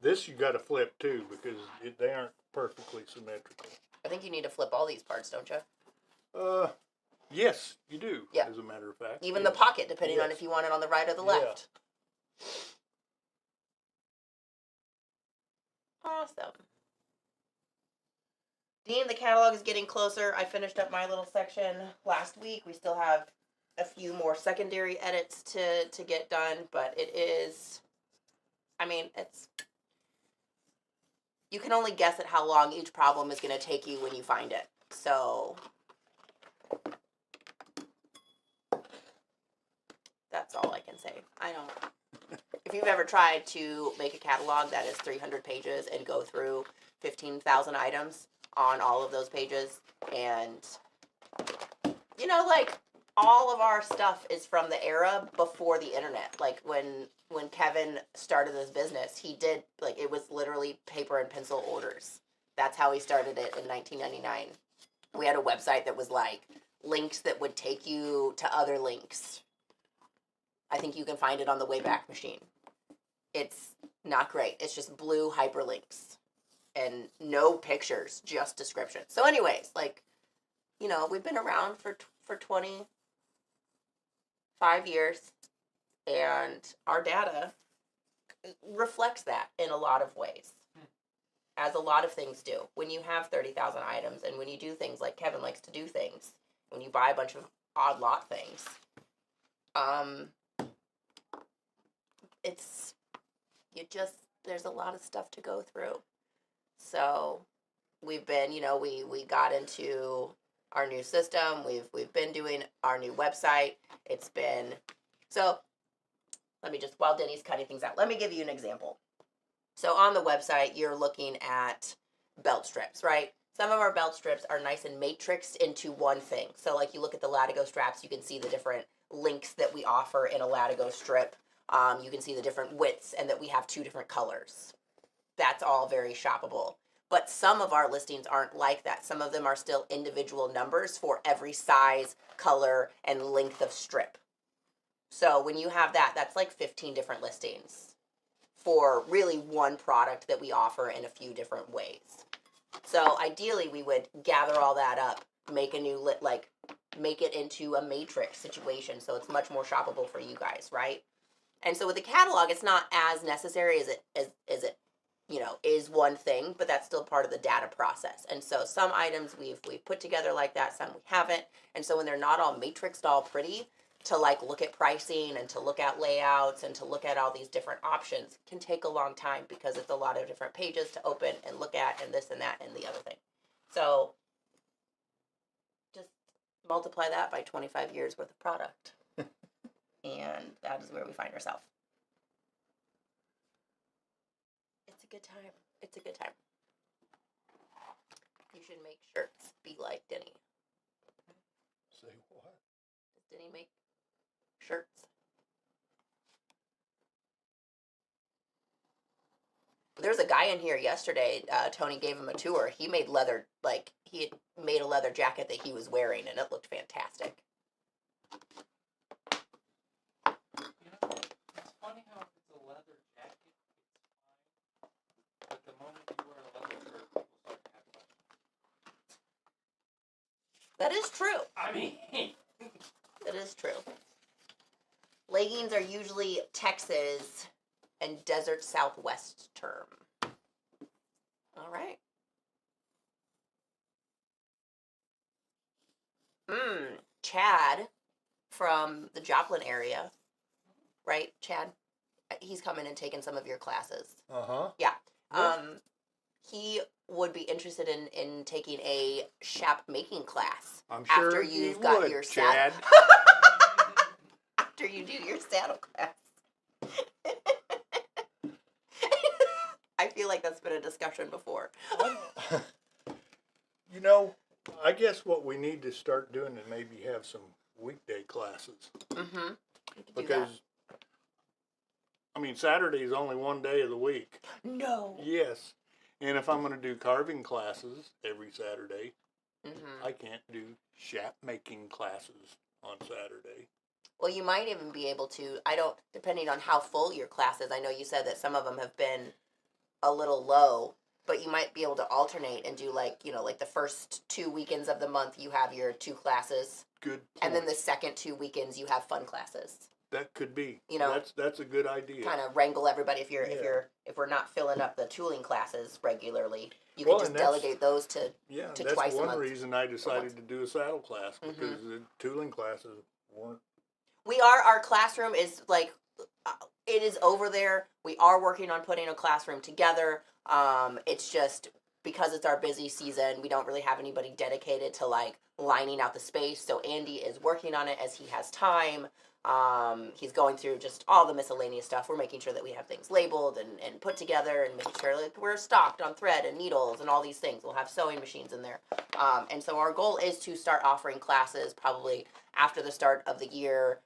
This you got to flip too because they aren't perfectly symmetrical. I think you need to flip all these parts, don't you? Yes, you do. Yeah. As a matter of fact. Even yes. the pocket, depending on Yes. if you want it on the right or the Yeah. left. Awesome. Dean, the catalog is getting closer. I finished up my little section last week. We still have a few more secondary edits to get done, but it is, I mean, it's, you can only guess at how long each problem is going to take you when you find it. So that's all I can say. I don't, if you've ever tried to make a catalog that is 300 pages and go through 15,000 items on all of those pages, and, you know, like, all of our stuff is from the era before the internet. Like, when Kevin started this business, he did, like, it was literally paper and pencil orders. That's how he started it in 1999. We had a website that was, like, links that would take you to other links. I think you can find it on the Wayback Machine. It's not great. It's just blue hyperlinks and no pictures, just descriptions. So anyways, like, you know, we've been around for 25 years, and our data reflects that in a lot of ways, as a lot of things do. When you have 30,000 items and when you do things like Kevin likes to do things, when you buy a bunch of odd lot things, it's, there's a lot of stuff to go through. So we've been, you know, we got into our new system. We've been doing our new website. It's been, so let me just, while Denny's cutting things out, let me give you an example. So on the website, you're looking at belt strips, right? Some of our belt strips are nice and matrixed into one thing. So like you look at the Latigo straps, you can see the different links that we offer in a Latigo strip. You can see the different widths and that we have 2 different colors. That's all very shoppable. But some of our listings aren't like that. Some of them are still individual numbers for every size, color, and length of strip. So when you have that, that's like 15 different listings for really one product that we offer in a few different ways. So ideally, we would gather all that up, make a new make it into a matrix situation so it's much more shoppable for you guys, right? And so with the catalog, it's not as necessary as it you know, is one thing, but that's still part of the data process. And so some items we've put together like that, some we haven't. And so when they're not all matrixed, all pretty, to like look at pricing and to look at layouts and to look at all these different options can take a long time because it's a lot of different pages to open and look at and this and that and the other thing. So just multiply that by 25 years worth of product. and that is where we find ourselves. It's a good time. It's a good time. You should make shirts be like Denny. Say what? Does Denny make shirts? There's a guy in here yesterday. Tony gave him a tour. He made leather, like he had made a leather jacket that he was wearing, and it looked fantastic. You know, it's funny how if it's a leather jacket, it's fine. But the moment you wear a leather shirt, people start to have questions. That is true. I mean, That is true. Leggings are usually Texas and desert Southwest term. All right. Chad from the Joplin area, right? Chad, he's coming and taking some of your classes. Uh-huh. Yeah. Yeah. He would be interested in taking a shap making class I'm sure after he you've got would, your Chad. after you do your saddle class. I feel like that's been a discussion before. You know, I guess what we need to start doing is maybe have some weekday classes. Mm-hmm. Because, I mean, Saturday is only one day of the week. No. Yes. And if I'm going to do carving classes every Saturday, Mm-hmm. I can't do shap making classes on Saturday. Well, you might even be able to, depending on how full your class is. I know you said that some of them have been a little low, but you might be able to alternate and do like the first 2 weekends of the month you have your 2 classes. Good point. And then the second 2 weekends you have fun classes. That could be. You know, that's a good idea. Kind of wrangle everybody if we're not filling up the tooling classes regularly. You Well, can just and that's- delegate those to that's twice a one month. reason I decided to do a saddle class, because the tooling classes weren't. Our classroom is like, it is over there. We are working on putting a classroom together. It's just because it's our busy season, we don't really have anybody dedicated to like lining out the space. So Andy is working on it as he has time. He's going through just all the miscellaneous stuff. We're making sure that we have things labeled and put together, and making sure like we're stocked on thread and needles and all these things. We'll have sewing machines in there. And so our goal is to start offering classes probably after the start of the year.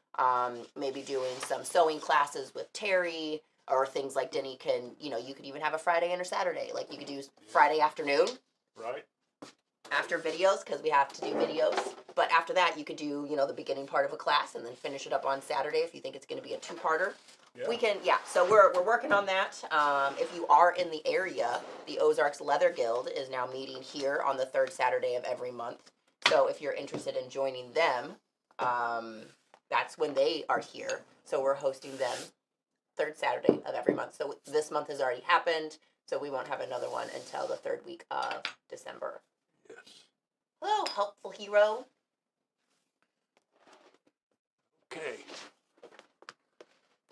Maybe doing some sewing classes with Terry, or things like Denny can, you could even have a Friday and a Saturday. Like you could do Friday afternoon. Right. After videos, because we have to do videos. But after that, you could do, the beginning part of a class and then finish it up on Saturday if you think it's going to be a 2-parter. Yeah. So we're working on that. If you are in the area, the Ozarks Leather Guild is now meeting here on the 3rd Saturday of every month. So if you're interested in joining them, that's when they are here. So we're hosting them 3rd Saturday of every month. So this month has already happened, so we won't have another one until the 3rd week of December. Yes. Hello, helpful hero. Okay.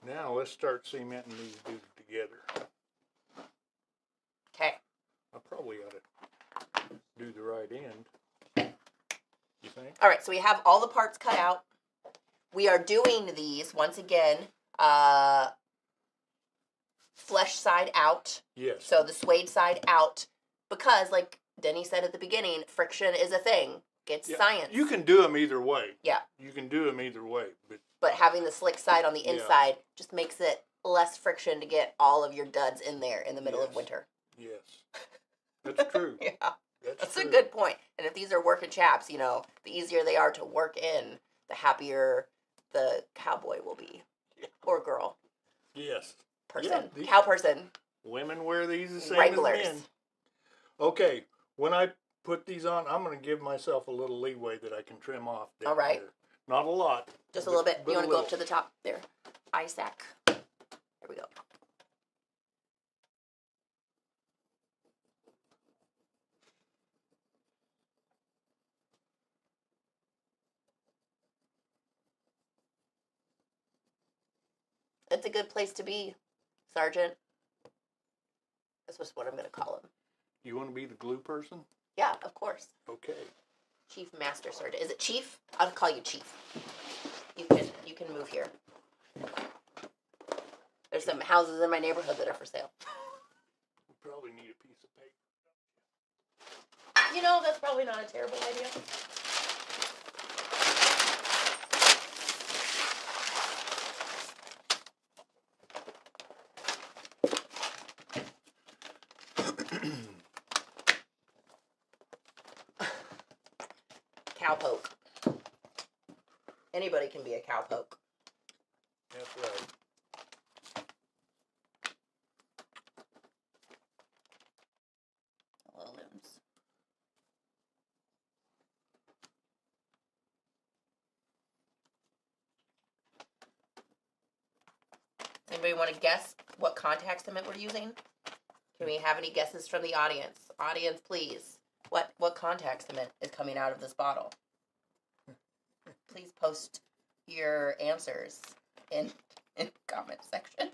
Now let's start cementing these dudes together. Okay. I probably ought to do the right end. You think? All right, so we have all the parts cut out. We are doing these, once again, flesh side out. Yes. So the suede side out, because like Denny said at the beginning, friction is a thing. It's science. You can do them either way. Yeah. You can do them either way, But having the slick side on the Yeah. inside just makes it less friction to get all of your duds in there in the middle of Yes. winter. yes. That's true. Yeah. That's true. a good point. And if these are working chaps, the easier they are to work in, the happier the cowboy will be. Yeah. Or girl. Yes. Person. Yeah, Cow person. Women wear these the same Wranglers. as men. Okay, when I put these on, I'm going to give myself a little leeway that I can trim off. All right. There. Not a lot. Just a little bit. but You want a to go up little. to the top there? Isaac. There we go. It's a good place to be, Sergeant. That's just what I'm going to call him. You want to be the glue person? Yeah, of course. Okay. Chief Master Sergeant. Is it Chief? I'll call you Chief. You can move here. There's some houses in my neighborhood that are for sale. We probably need a piece of paper. You know, that's probably not a terrible idea. Cowpoke. Anybody can be a cowpoke. That's right. Hello, limbs. Anybody want to guess what contact cement we're using? Can we have any guesses from the audience? Audience, please. What contact cement is coming out of this bottle? Please post your answers in the comment section.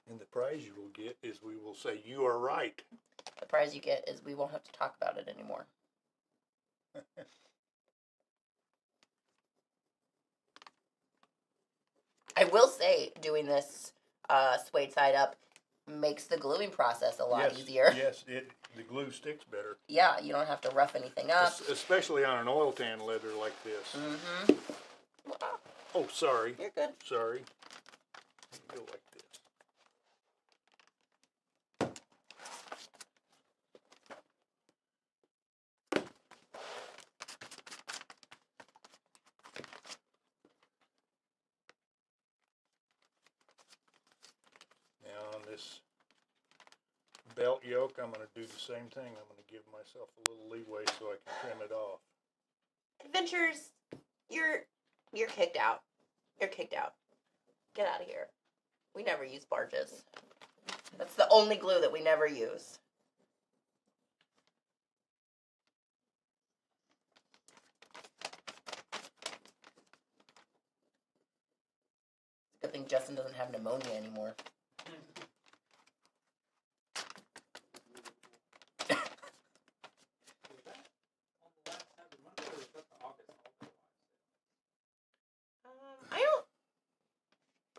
And the prize you will get is we will say you are right. The prize you get is we won't have to talk about it anymore. I will say, doing this suede side up makes the gluing process a lot easier. Yes, the glue sticks better. Yeah, you don't have to rough anything up. Especially on an oil tan leather like this. Mm-hmm. Oh, sorry. You're good. Sorry. Go like this. Now on this belt yoke, I'm going to do the same thing. I'm going to give myself a little leeway so I can trim it off. Adventures, you're kicked out. You're kicked out. Get out of here. We never use barges. That's the only glue that we never use. Good thing Justin doesn't have pneumonia anymore. I don't.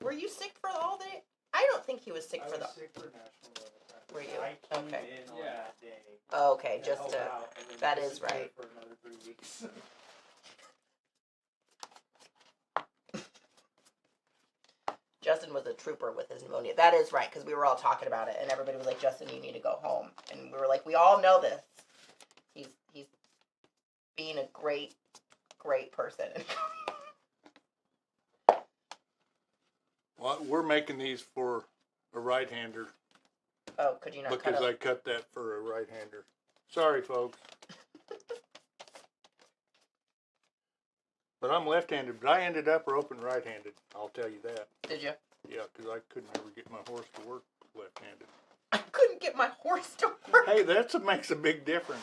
Were you sick for all day? I don't think he was sick for the. sick for National Leathercraft. Were you? I came Okay. in on that day. Okay, to just help to. out, and then that is disappeared right. For another 3 weeks. Justin was a trooper with his pneumonia. That is right, because we were all talking about it, and everybody was like, "Justin, you need to go home." And we were like, "We all know this. He's being a great person." Well, we're making these for a right-hander Oh, could you not because cut I up? cut that for a right-hander. Sorry, folks. But I'm left-handed, but I ended up roping right-handed. I'll tell you that. Did you? Yeah, because I couldn't ever get my horse to work left-handed. I couldn't get my horse to work. Hey, makes a big difference.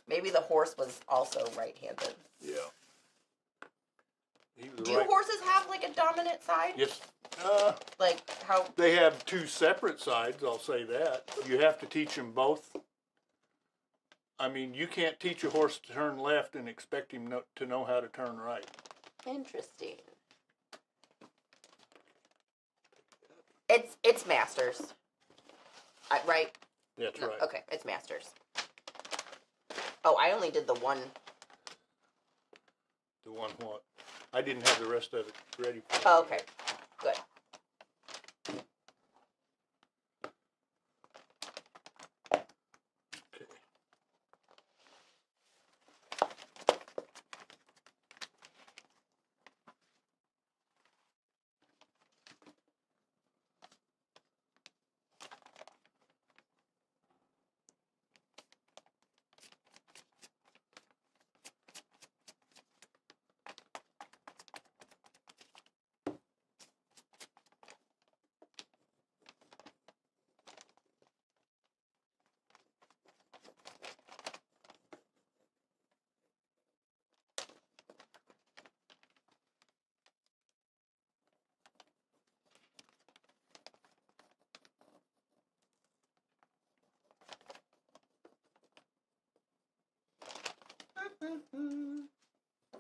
Maybe the horse was also right-handed. Yeah. He was Do right. horses have like a dominant side? Yes. Like how? They have two separate sides, I'll say that. You have to teach them both. I mean, you can't teach a horse to turn left and expect him to know how to turn right. Interesting. It's masters. Right? That's No, right. okay, it's masters. Oh, I only did the one. The one what? I didn't have the rest of it ready for Oh, you okay, yet. good. Okay.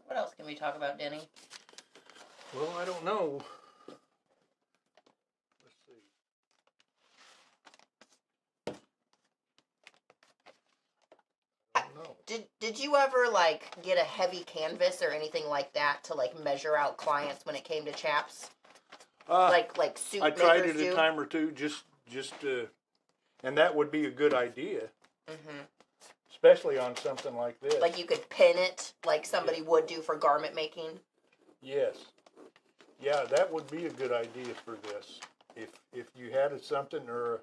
What else can we talk about, Denny? Well, I don't know. Let's see. I don't know. Did you ever like get a heavy canvas or anything like that to like measure out clients when it came to chaps? Like suit I tried makers it do? a time or two, and that would be a good idea, Mm-hmm. especially on something like this. Like you could pin it like somebody would do for garment making. Yes. Yeah, that would be a good idea for this. If you had something or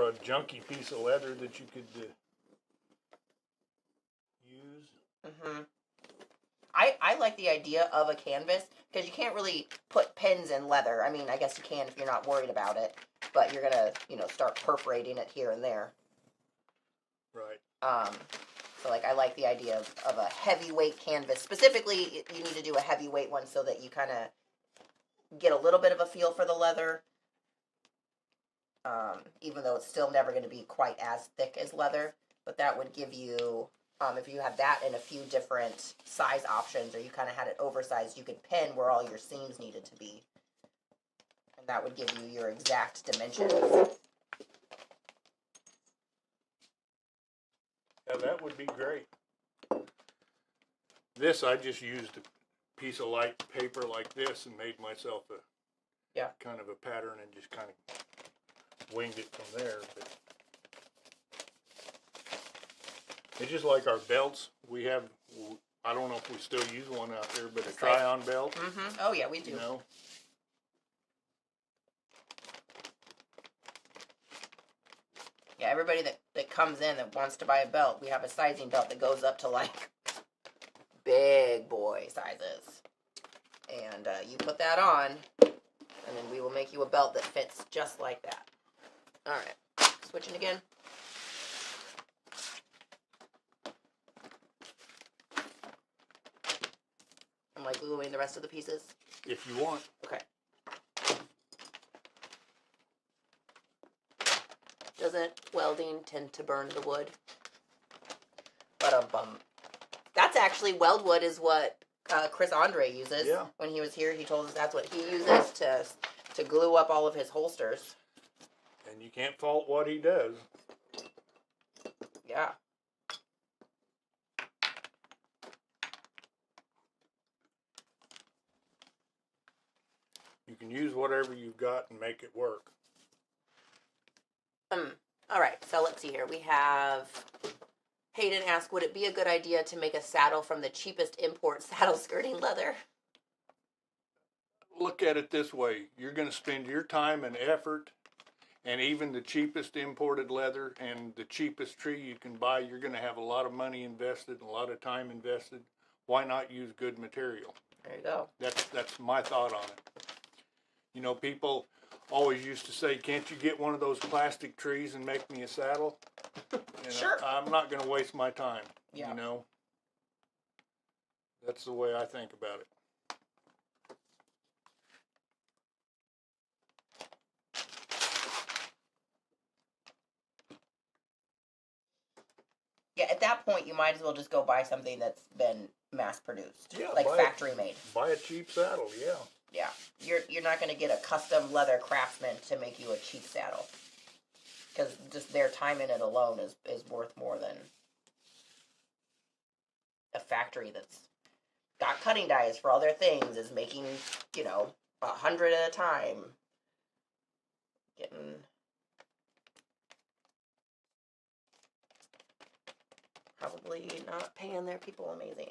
a junky piece of leather that you could use. Mm-hmm. I like the idea of a canvas because you can't really put pins in leather. I mean, I guess you can if you're not worried about it, but you're gonna, start perforating it here and there. Right. So like I like the idea of a heavyweight canvas. Specifically, you need to do a heavyweight one so that you kind of get a little bit of a feel for the leather. Even though it's still never going to be quite as thick as leather, but that would give you, if you have that in a few different size options, or you kind of had it oversized, you could pin where all your seams needed to be, and that would give you your exact dimensions. Yeah, that would be great. This, I just used a piece of light paper like this and made myself a kind of a pattern and just kind of winged it from there. But it's just like our belts. We have, I don't know if we still use one out there, but a try-on belt. Mm-hmm. Oh yeah, we do. Yeah, everybody that comes in that wants to buy a belt, we have a sizing belt that goes up to like big boy sizes. And you put that on, and then we will make you a belt that fits just like that. Alright, switching again. I'm like gluing the rest of the pieces. If you want. Okay. Doesn't welding tend to burn the wood? But that's actually weldwood is what Chris Andre uses. Yeah. When he was here, he told us that's what he uses to glue up all of his holsters. And you can't fault what he does. Yeah. You can use whatever you've got and make it work. All right, so let's see here. We have Hayden asked, would it be a good idea to make a saddle from the cheapest import saddle skirting leather? Look at it this way. You're going to spend your time and effort, and even the cheapest imported leather and the cheapest tree you can buy, you're going to have a lot of money invested and a lot of time invested. Why not use good material? There you go. That's my thought on it. You know, people always used to say, can't you get one of those plastic trees and make me a saddle? Sure. I'm not going to waste my time. Yeah. You know, that's the way I think about it. Yeah, at that point, you might as well just go buy something that's been mass produced, Yeah, like factory made. Buy a cheap saddle, yeah. Yeah, you're not going to get a custom leather craftsman to make you a cheap saddle, because just their time in it alone is worth more than a factory that's got cutting dies for all their things, is making 100 at a time, getting probably not paying their people amazing.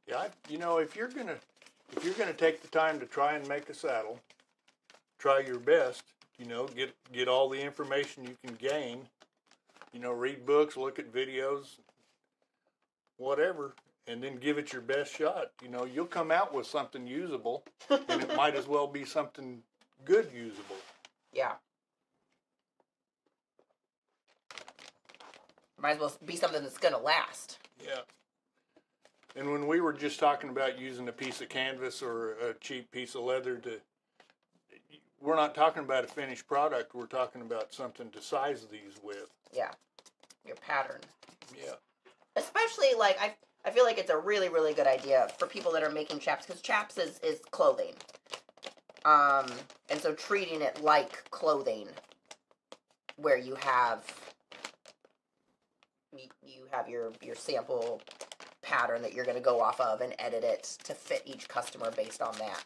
Yeah, if you're gonna take the time to try and make a saddle, try your best. Get all the information you can gain. Read books, look at videos, whatever, and then give it your best shot. You'll come out with something usable, and it might as well be something good usable. Yeah. Might as well be something that's gonna last. Yeah. And when we were just talking about using a piece of canvas or a cheap piece of leather we're not talking about a finished product, we're talking about something to size these with. Yeah. Your pattern. Yeah. Especially like I feel like it's a really really good idea for people that are making chaps because chaps is clothing. And so treating it like clothing, where you have your sample pattern that you're going to go off of and edit it to fit each customer based on that.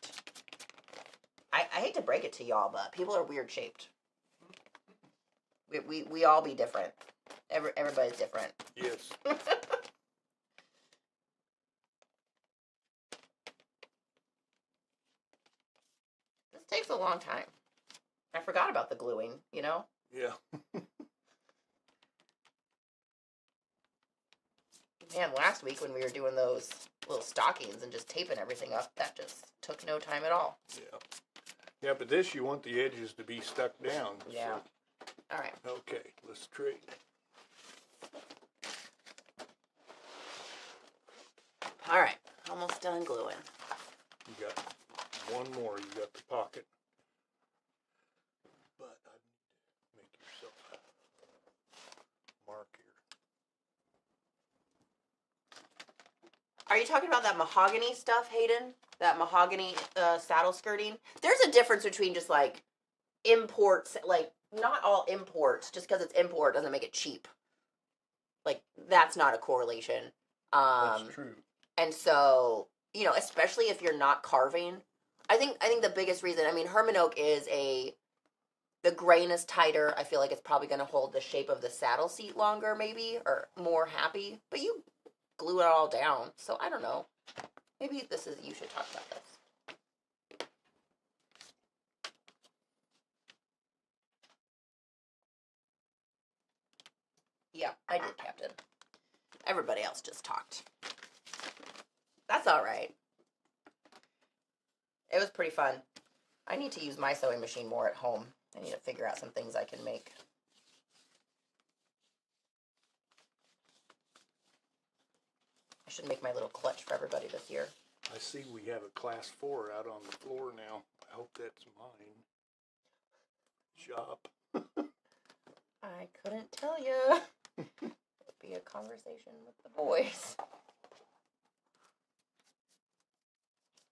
I hate to break it to y'all, but people are weird shaped. We all be different. Everybody's different. Yes. This takes a long time. I forgot about the gluing, you know? Yeah. Man, last week when we were doing those little stockings and just taping everything up, that just took no time at all. Yeah. Yeah, but this you want the edges to be stuck down. Yeah. All right. So. Okay, let's trade. All right. Almost done gluing. You got one more. You got the pocket. But I need to make yourself a mark here. Are you talking about that mahogany stuff, Hayden? That mahogany saddle skirting? There's a difference between just like imports, like not all imports, just because it's import doesn't make it cheap. Like that's not a correlation. That's true. And so, you know, especially if you're not carving, I think the biggest reason, I mean, Herman Oak is the grain is tighter. I feel like it's probably going to hold the shape of the saddle seat longer, maybe, or more happy. But you glue it all down, so I don't know. Maybe you should talk about this. Yeah, I did, Captain. Everybody else just talked. That's all right. It was pretty fun. I need to use my sewing machine more at home. I need to figure out some things I can make. I should make my little clutch for everybody this year. I see we have a class 4 out on the floor now. I hope that's mine. Shop. I couldn't tell you. It'll be a conversation with the boys.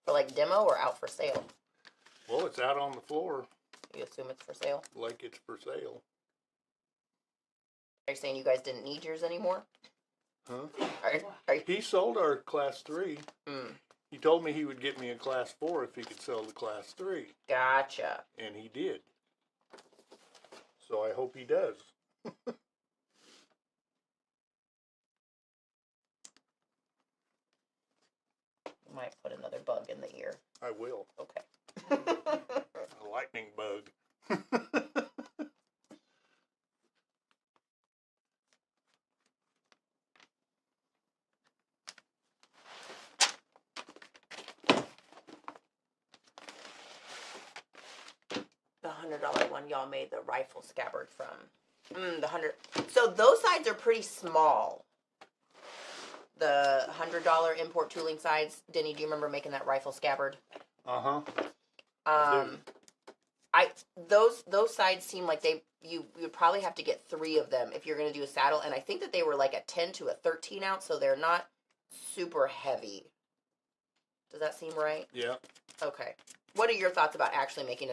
For like demo or out for sale? Well, it's out on the floor You assume it's for sale? like it's for sale. Are you saying you guys didn't need yours anymore? Huh? Are you? He sold our class 3. Mm, He told me he would get me a class 4 if he could sell the class 3. gotcha. And he did. So I hope he does. Might put another bug in the ear. I will. Okay. A lightning bug. The $100 one y'all made the rifle scabbard from. The 100. So those sides are pretty small. The $100 import tooling sides. Denny, do you remember making that rifle scabbard? Uh-huh. Those sides seem like you would probably have to get 3 of them if you're going to do a saddle, and I think that they were like a 10 to a 13 ounce, so they're not super heavy. Does that seem right? Yeah. Okay. What are your thoughts about actually making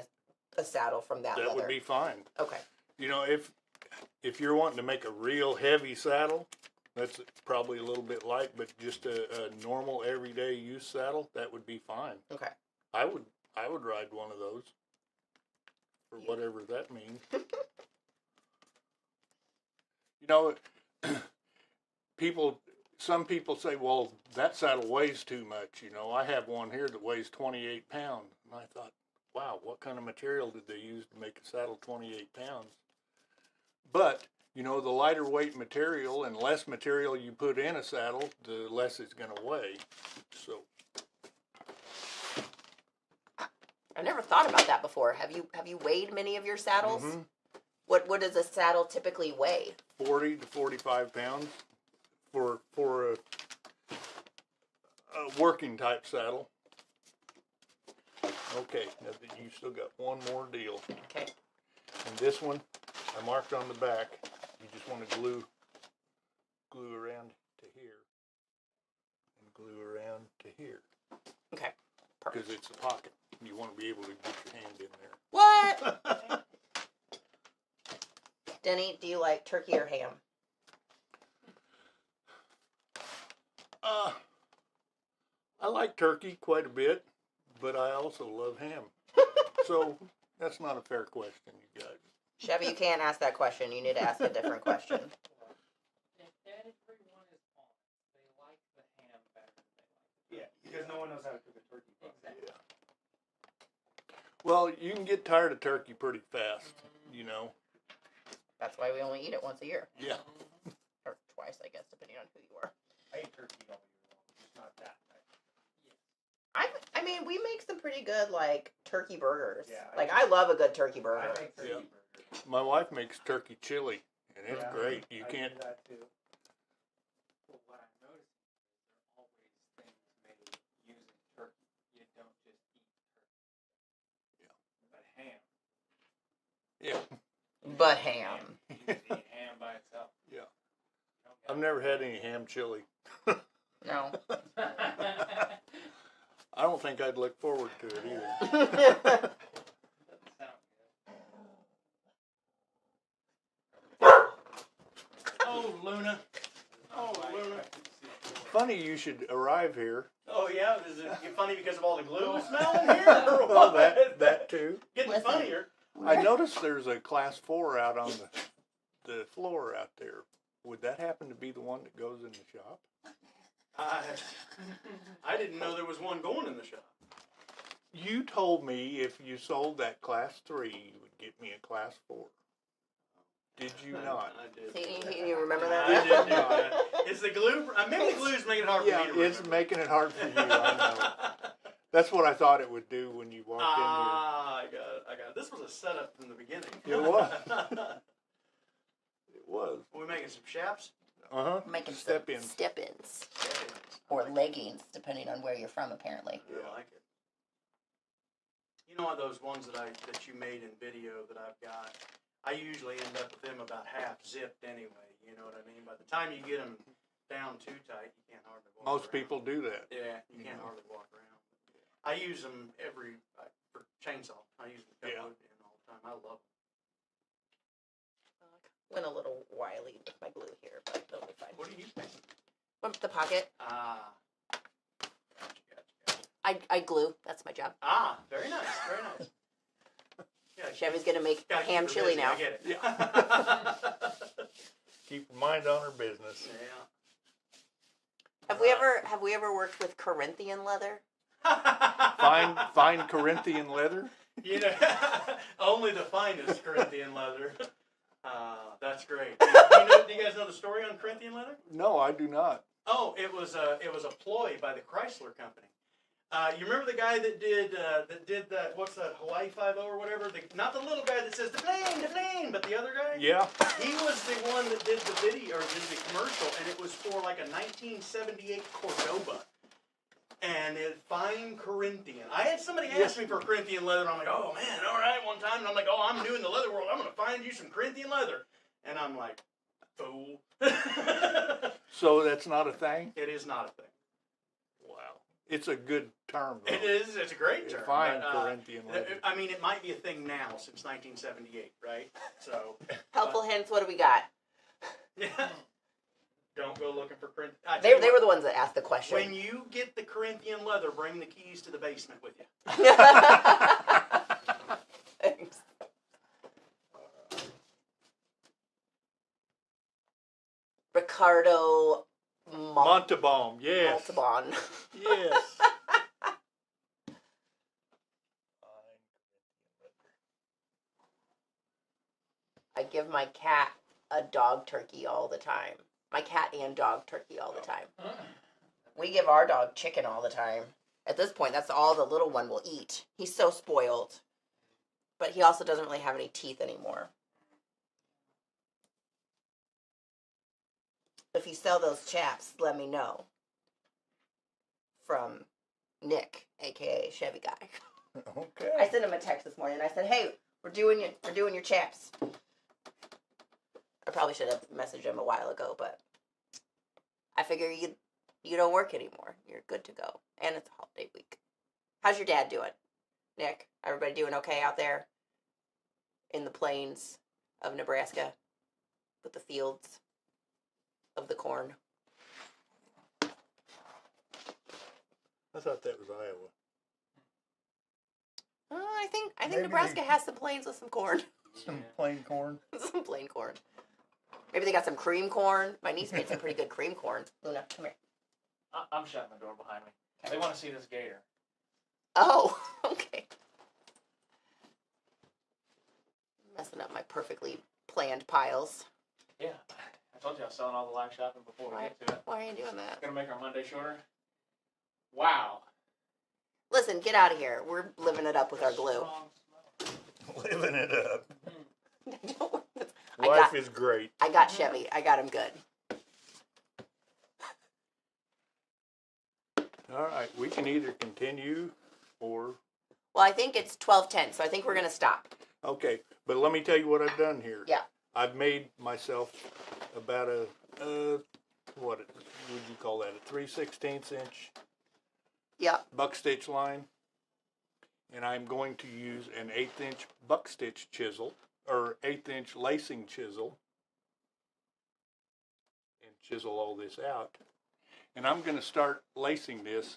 a saddle from that leather? That would be fine. Okay. You know, if you're wanting to make a real heavy saddle, that's probably a little bit light, but just a normal everyday use saddle, that would be fine. Okay. I would ride one of those. For whatever that means. You know, some people say, well, that saddle weighs too much. You know, I have one here that weighs 28 pounds. And I thought, wow, what kind of material did they use to make a saddle 28 pounds? But, you know, the lighter weight material and less material you put in a saddle, the less it's going to weigh. So. I've never thought about that before. Have you weighed many of your saddles? Mm-hmm. What does a saddle typically weigh? 40 to 45 pounds for a working type saddle. Okay, now that you still got one more deal. Okay. And this one, I marked on the back. You just want to glue glue around to here and glue around to here. Okay. Because Perfect. it's a pocket. You want to be able to get your hand in there. What? Denny, do you like turkey or ham? I like turkey quite a bit, but I also love ham. So that's not a fair question, you guys. Chevy, you can't ask that question. You need to ask a different question. If everyone is on, they like the ham better than they like the turkey. Yeah, because no one knows how to cook a turkey. Exactly. Yeah. Well, you can get tired of turkey pretty fast, you know. That's why we only eat it once a year. Yeah. Or twice, I guess, depending on who you are. I eat turkey all year long, just not that night. I mean, we make some pretty good, like, turkey burgers. Yeah, Like, I love a good turkey burger. I make turkey Yeah. burgers. My wife makes turkey chili, and it's Yeah, great. You I can't. do that too. Well, what I'm noticing is there are always things made using turkey. You don't just eat turkey. Yeah. But ham. Yeah. But ham. You just eat ham by itself. Yeah. You don't I've get never had any ham chili. No. I don't think I'd look forward to it either. Doesn't sound good. Oh, Luna. Oh, Luna. Funny you should arrive here. Oh, yeah? Is it funny because of all the glue smelling here? Or Well, what? that too. Getting Listen. funnier. I noticed there's a class 4 out on the floor out there. Would that happen to be the one that goes in the shop? I didn't know there was one going in the shop. You told me if you sold that class 3, you would get me a class 4. Did you not? I did. See, you remember I that? did do that. It's the glue. Maybe the glue's making it hard for Yeah, me to it's remember. making it hard for you, I know. That's what I thought it would do when you walked I got it. This was a setup from the beginning. It was. in here. It was. We're making some chaps. Uh-huh. Making Step some in. step-ins. I Or leggings, depending on where you're from, apparently. like it. You know those ones that you made in video that I've got? I usually end up with them about half zipped anyway. You know what I mean? By the time you get them down too tight, you can't hardly walk Most around. people do that. Yeah, you can't hardly walk around. I use them for chainsaw. I use them to cut wood in all the time. I love them. Went a little wily with my glue here, but it'll be fine. What are you thinking? The pocket. Gotcha. I glue. That's my job. Very nice, very nice. Yeah, Chevy's gonna make gotta keep ham her chili busy, now. I get it. Yeah. Keep your mind on her business. Yeah. Have we ever worked with Corinthian leather? Fine Corinthian leather. You know, only the finest Corinthian leather. That's great. Do you guys know the story on Corinthian leather? No, I do not. Oh, it was a ploy by the Chrysler company. You remember the guy that did that? What's that? Hawaii 5-0 or whatever? Not the little guy that says the plane, but the other guy. Yeah. He was the one that did the video or did the commercial, and it was for like a 1978 Cordoba. And it's fine Corinthian. I had somebody ask me for Corinthian leather, and I'm like, oh man, all right, one time. And I'm like, oh, I'm new in the leather world. I'm going to find you some Corinthian leather. And I'm like, fool. So that's not a thing? It is not a thing. Wow. It's a good term, though. It is. It's a great term. Fine but, Corinthian leather. I mean, it might be a thing now since 1978, right? So. Helpful hints. What do we got? Yeah. Don't go looking for Corinthian. They were the ones that asked the question. When you get the Corinthian leather, bring the keys to the basement with you. Thanks. Ricardo Montalban, yes. Montalban. Yes. I give my cat a dog turkey all the time. My cat and dog turkey all the time. We give our dog chicken all the time. At this point, that's all the little one will eat. He's so spoiled. But he also doesn't really have any teeth anymore. If you sell those chaps, let me know. From Nick, aka Chevy Guy. Okay. I sent him a text this morning. I said, "Hey, we're doing your chaps." I probably should have messaged him a while ago, but I figure you don't work anymore. You're good to go. And it's a holiday week. How's your dad doing? Nick, everybody doing okay out there in the plains of Nebraska with the fields of the corn? I thought that was Iowa. I think Maybe Nebraska has some plains with some corn. Some plain corn. Some plain corn. Maybe they got some cream corn. My niece made some pretty good cream corn. Luna, come here. I'm shutting the door behind me. They want to see this gator. Oh, okay. Messing up my perfectly planned piles. Yeah, I told you I was selling all the live shopping before we get to it. Why are you doing that? Gonna make our Monday shorter. Wow. Listen, get out of here. We're living it up with our glue. Strong smell. Living it up. I Life got- is great. I got Chevy. I got him good. All right, we can either continue or Well, I think it's 12:10, so I think we're gonna stop. okay. But let me tell you what I've done here. Yeah. I've made myself about a what would you call that? A 3/16 inch Yeah. buck stitch line, and I'm going to use an 1/8 inch buck stitch chisel or 1/8 inch lacing chisel and chisel all this out. And I'm going to start lacing this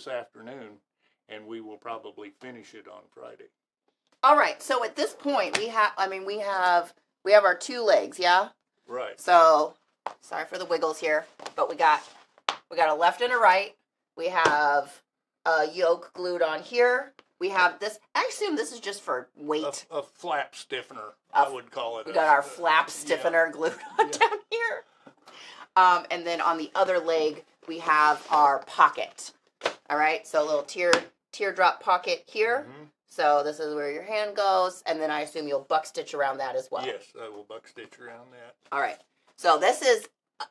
afternoon, and we will probably finish it on Friday. All right. So at this point, we have our two legs. Yeah. Right. So sorry for the wiggles here, but we got a left and a right. We have a yoke glued on here. We have this. I assume this is just for weight. A flap stiffener, I would call it. We got our flap stiffener glued on down here. And then on the other leg, we have our pocket. All right, so a little teardrop pocket here. Mm-hmm. So this is where your hand goes, and then I assume you'll buck stitch around that as well. Yes, I will buck stitch around that. All right. So this is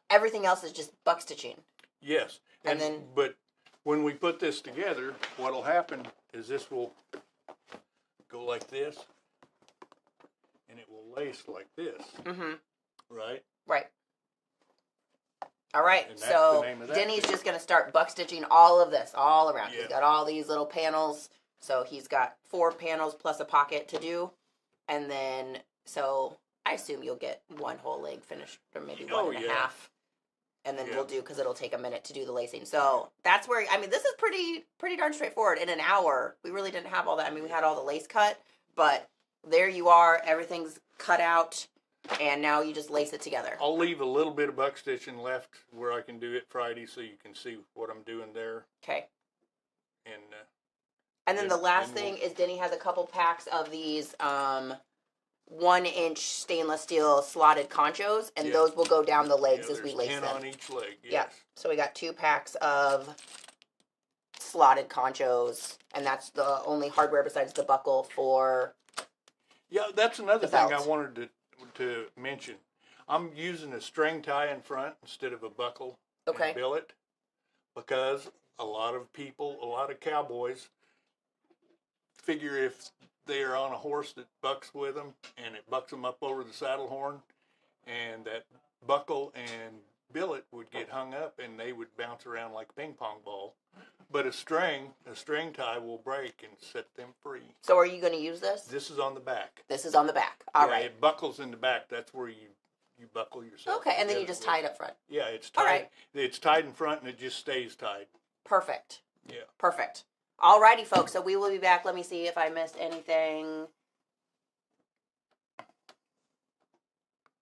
everything else is just buck stitching. Yes, And then- but when we put this together, what'll happen is this will go like this, and it will lace like this, Mm-hmm. right? Right. All right. And that's So the name of that Denny's thing. just gonna start buck stitching all of this all around. Yeah. He's got all these little panels. So he's got 4 panels plus a pocket to do, and then so I assume you'll get one whole leg finished, or maybe one and a half, and then Yeah. we'll do because it'll take a minute to do the lacing. So that's where this is pretty darn straightforward. In an hour, we really didn't have all that. I mean, we had all the lace cut, but there you are. Everything's cut out, and now you just lace it together. I'll leave a little bit of buck stitching left where I can do it Friday, so you can see what I'm doing there. Okay. And And then the last then thing is Denny has a couple packs of these 1-inch stainless steel slotted conchos, and Yeah. those will go down the legs yeah, as we there's lace 10 them. on each leg. Yes. Yeah. So we got 2 packs of slotted conchos, and that's the only hardware besides the buckle for. Yeah, that's another The thing I belt. wanted to mention. I'm using a string tie in front instead of a buckle Okay. and billet, because a lot of cowboys figure if they are on a horse that bucks with them and it bucks them up over the saddle horn, and that buckle and billet would get hung up and they would bounce around like a ping pong ball. But a string tie will break and set them free. So are you going to use this? This is on the back. This is on the back. All Yeah, right. It buckles in the back. That's where you buckle yourself. Okay, and then you together just with. tie it up front. Yeah, it's tied. All right. It's tied in front and it just stays tied. Perfect. Yeah. Perfect. Alrighty, folks. So we will be back. Let me see if I missed anything.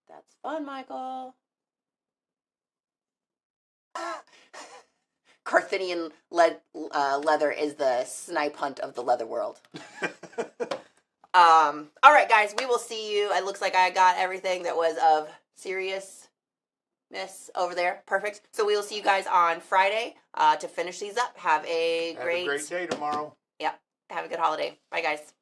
That's fun, Michael. Carthaginian leather is the snipe hunt of the leather world. All right, guys. We will see you. It looks like I got everything that was of seriousness over there. Perfect. So we will see you guys on Friday to finish these up. Have a Have a great day tomorrow. Have a good holiday. Bye, guys.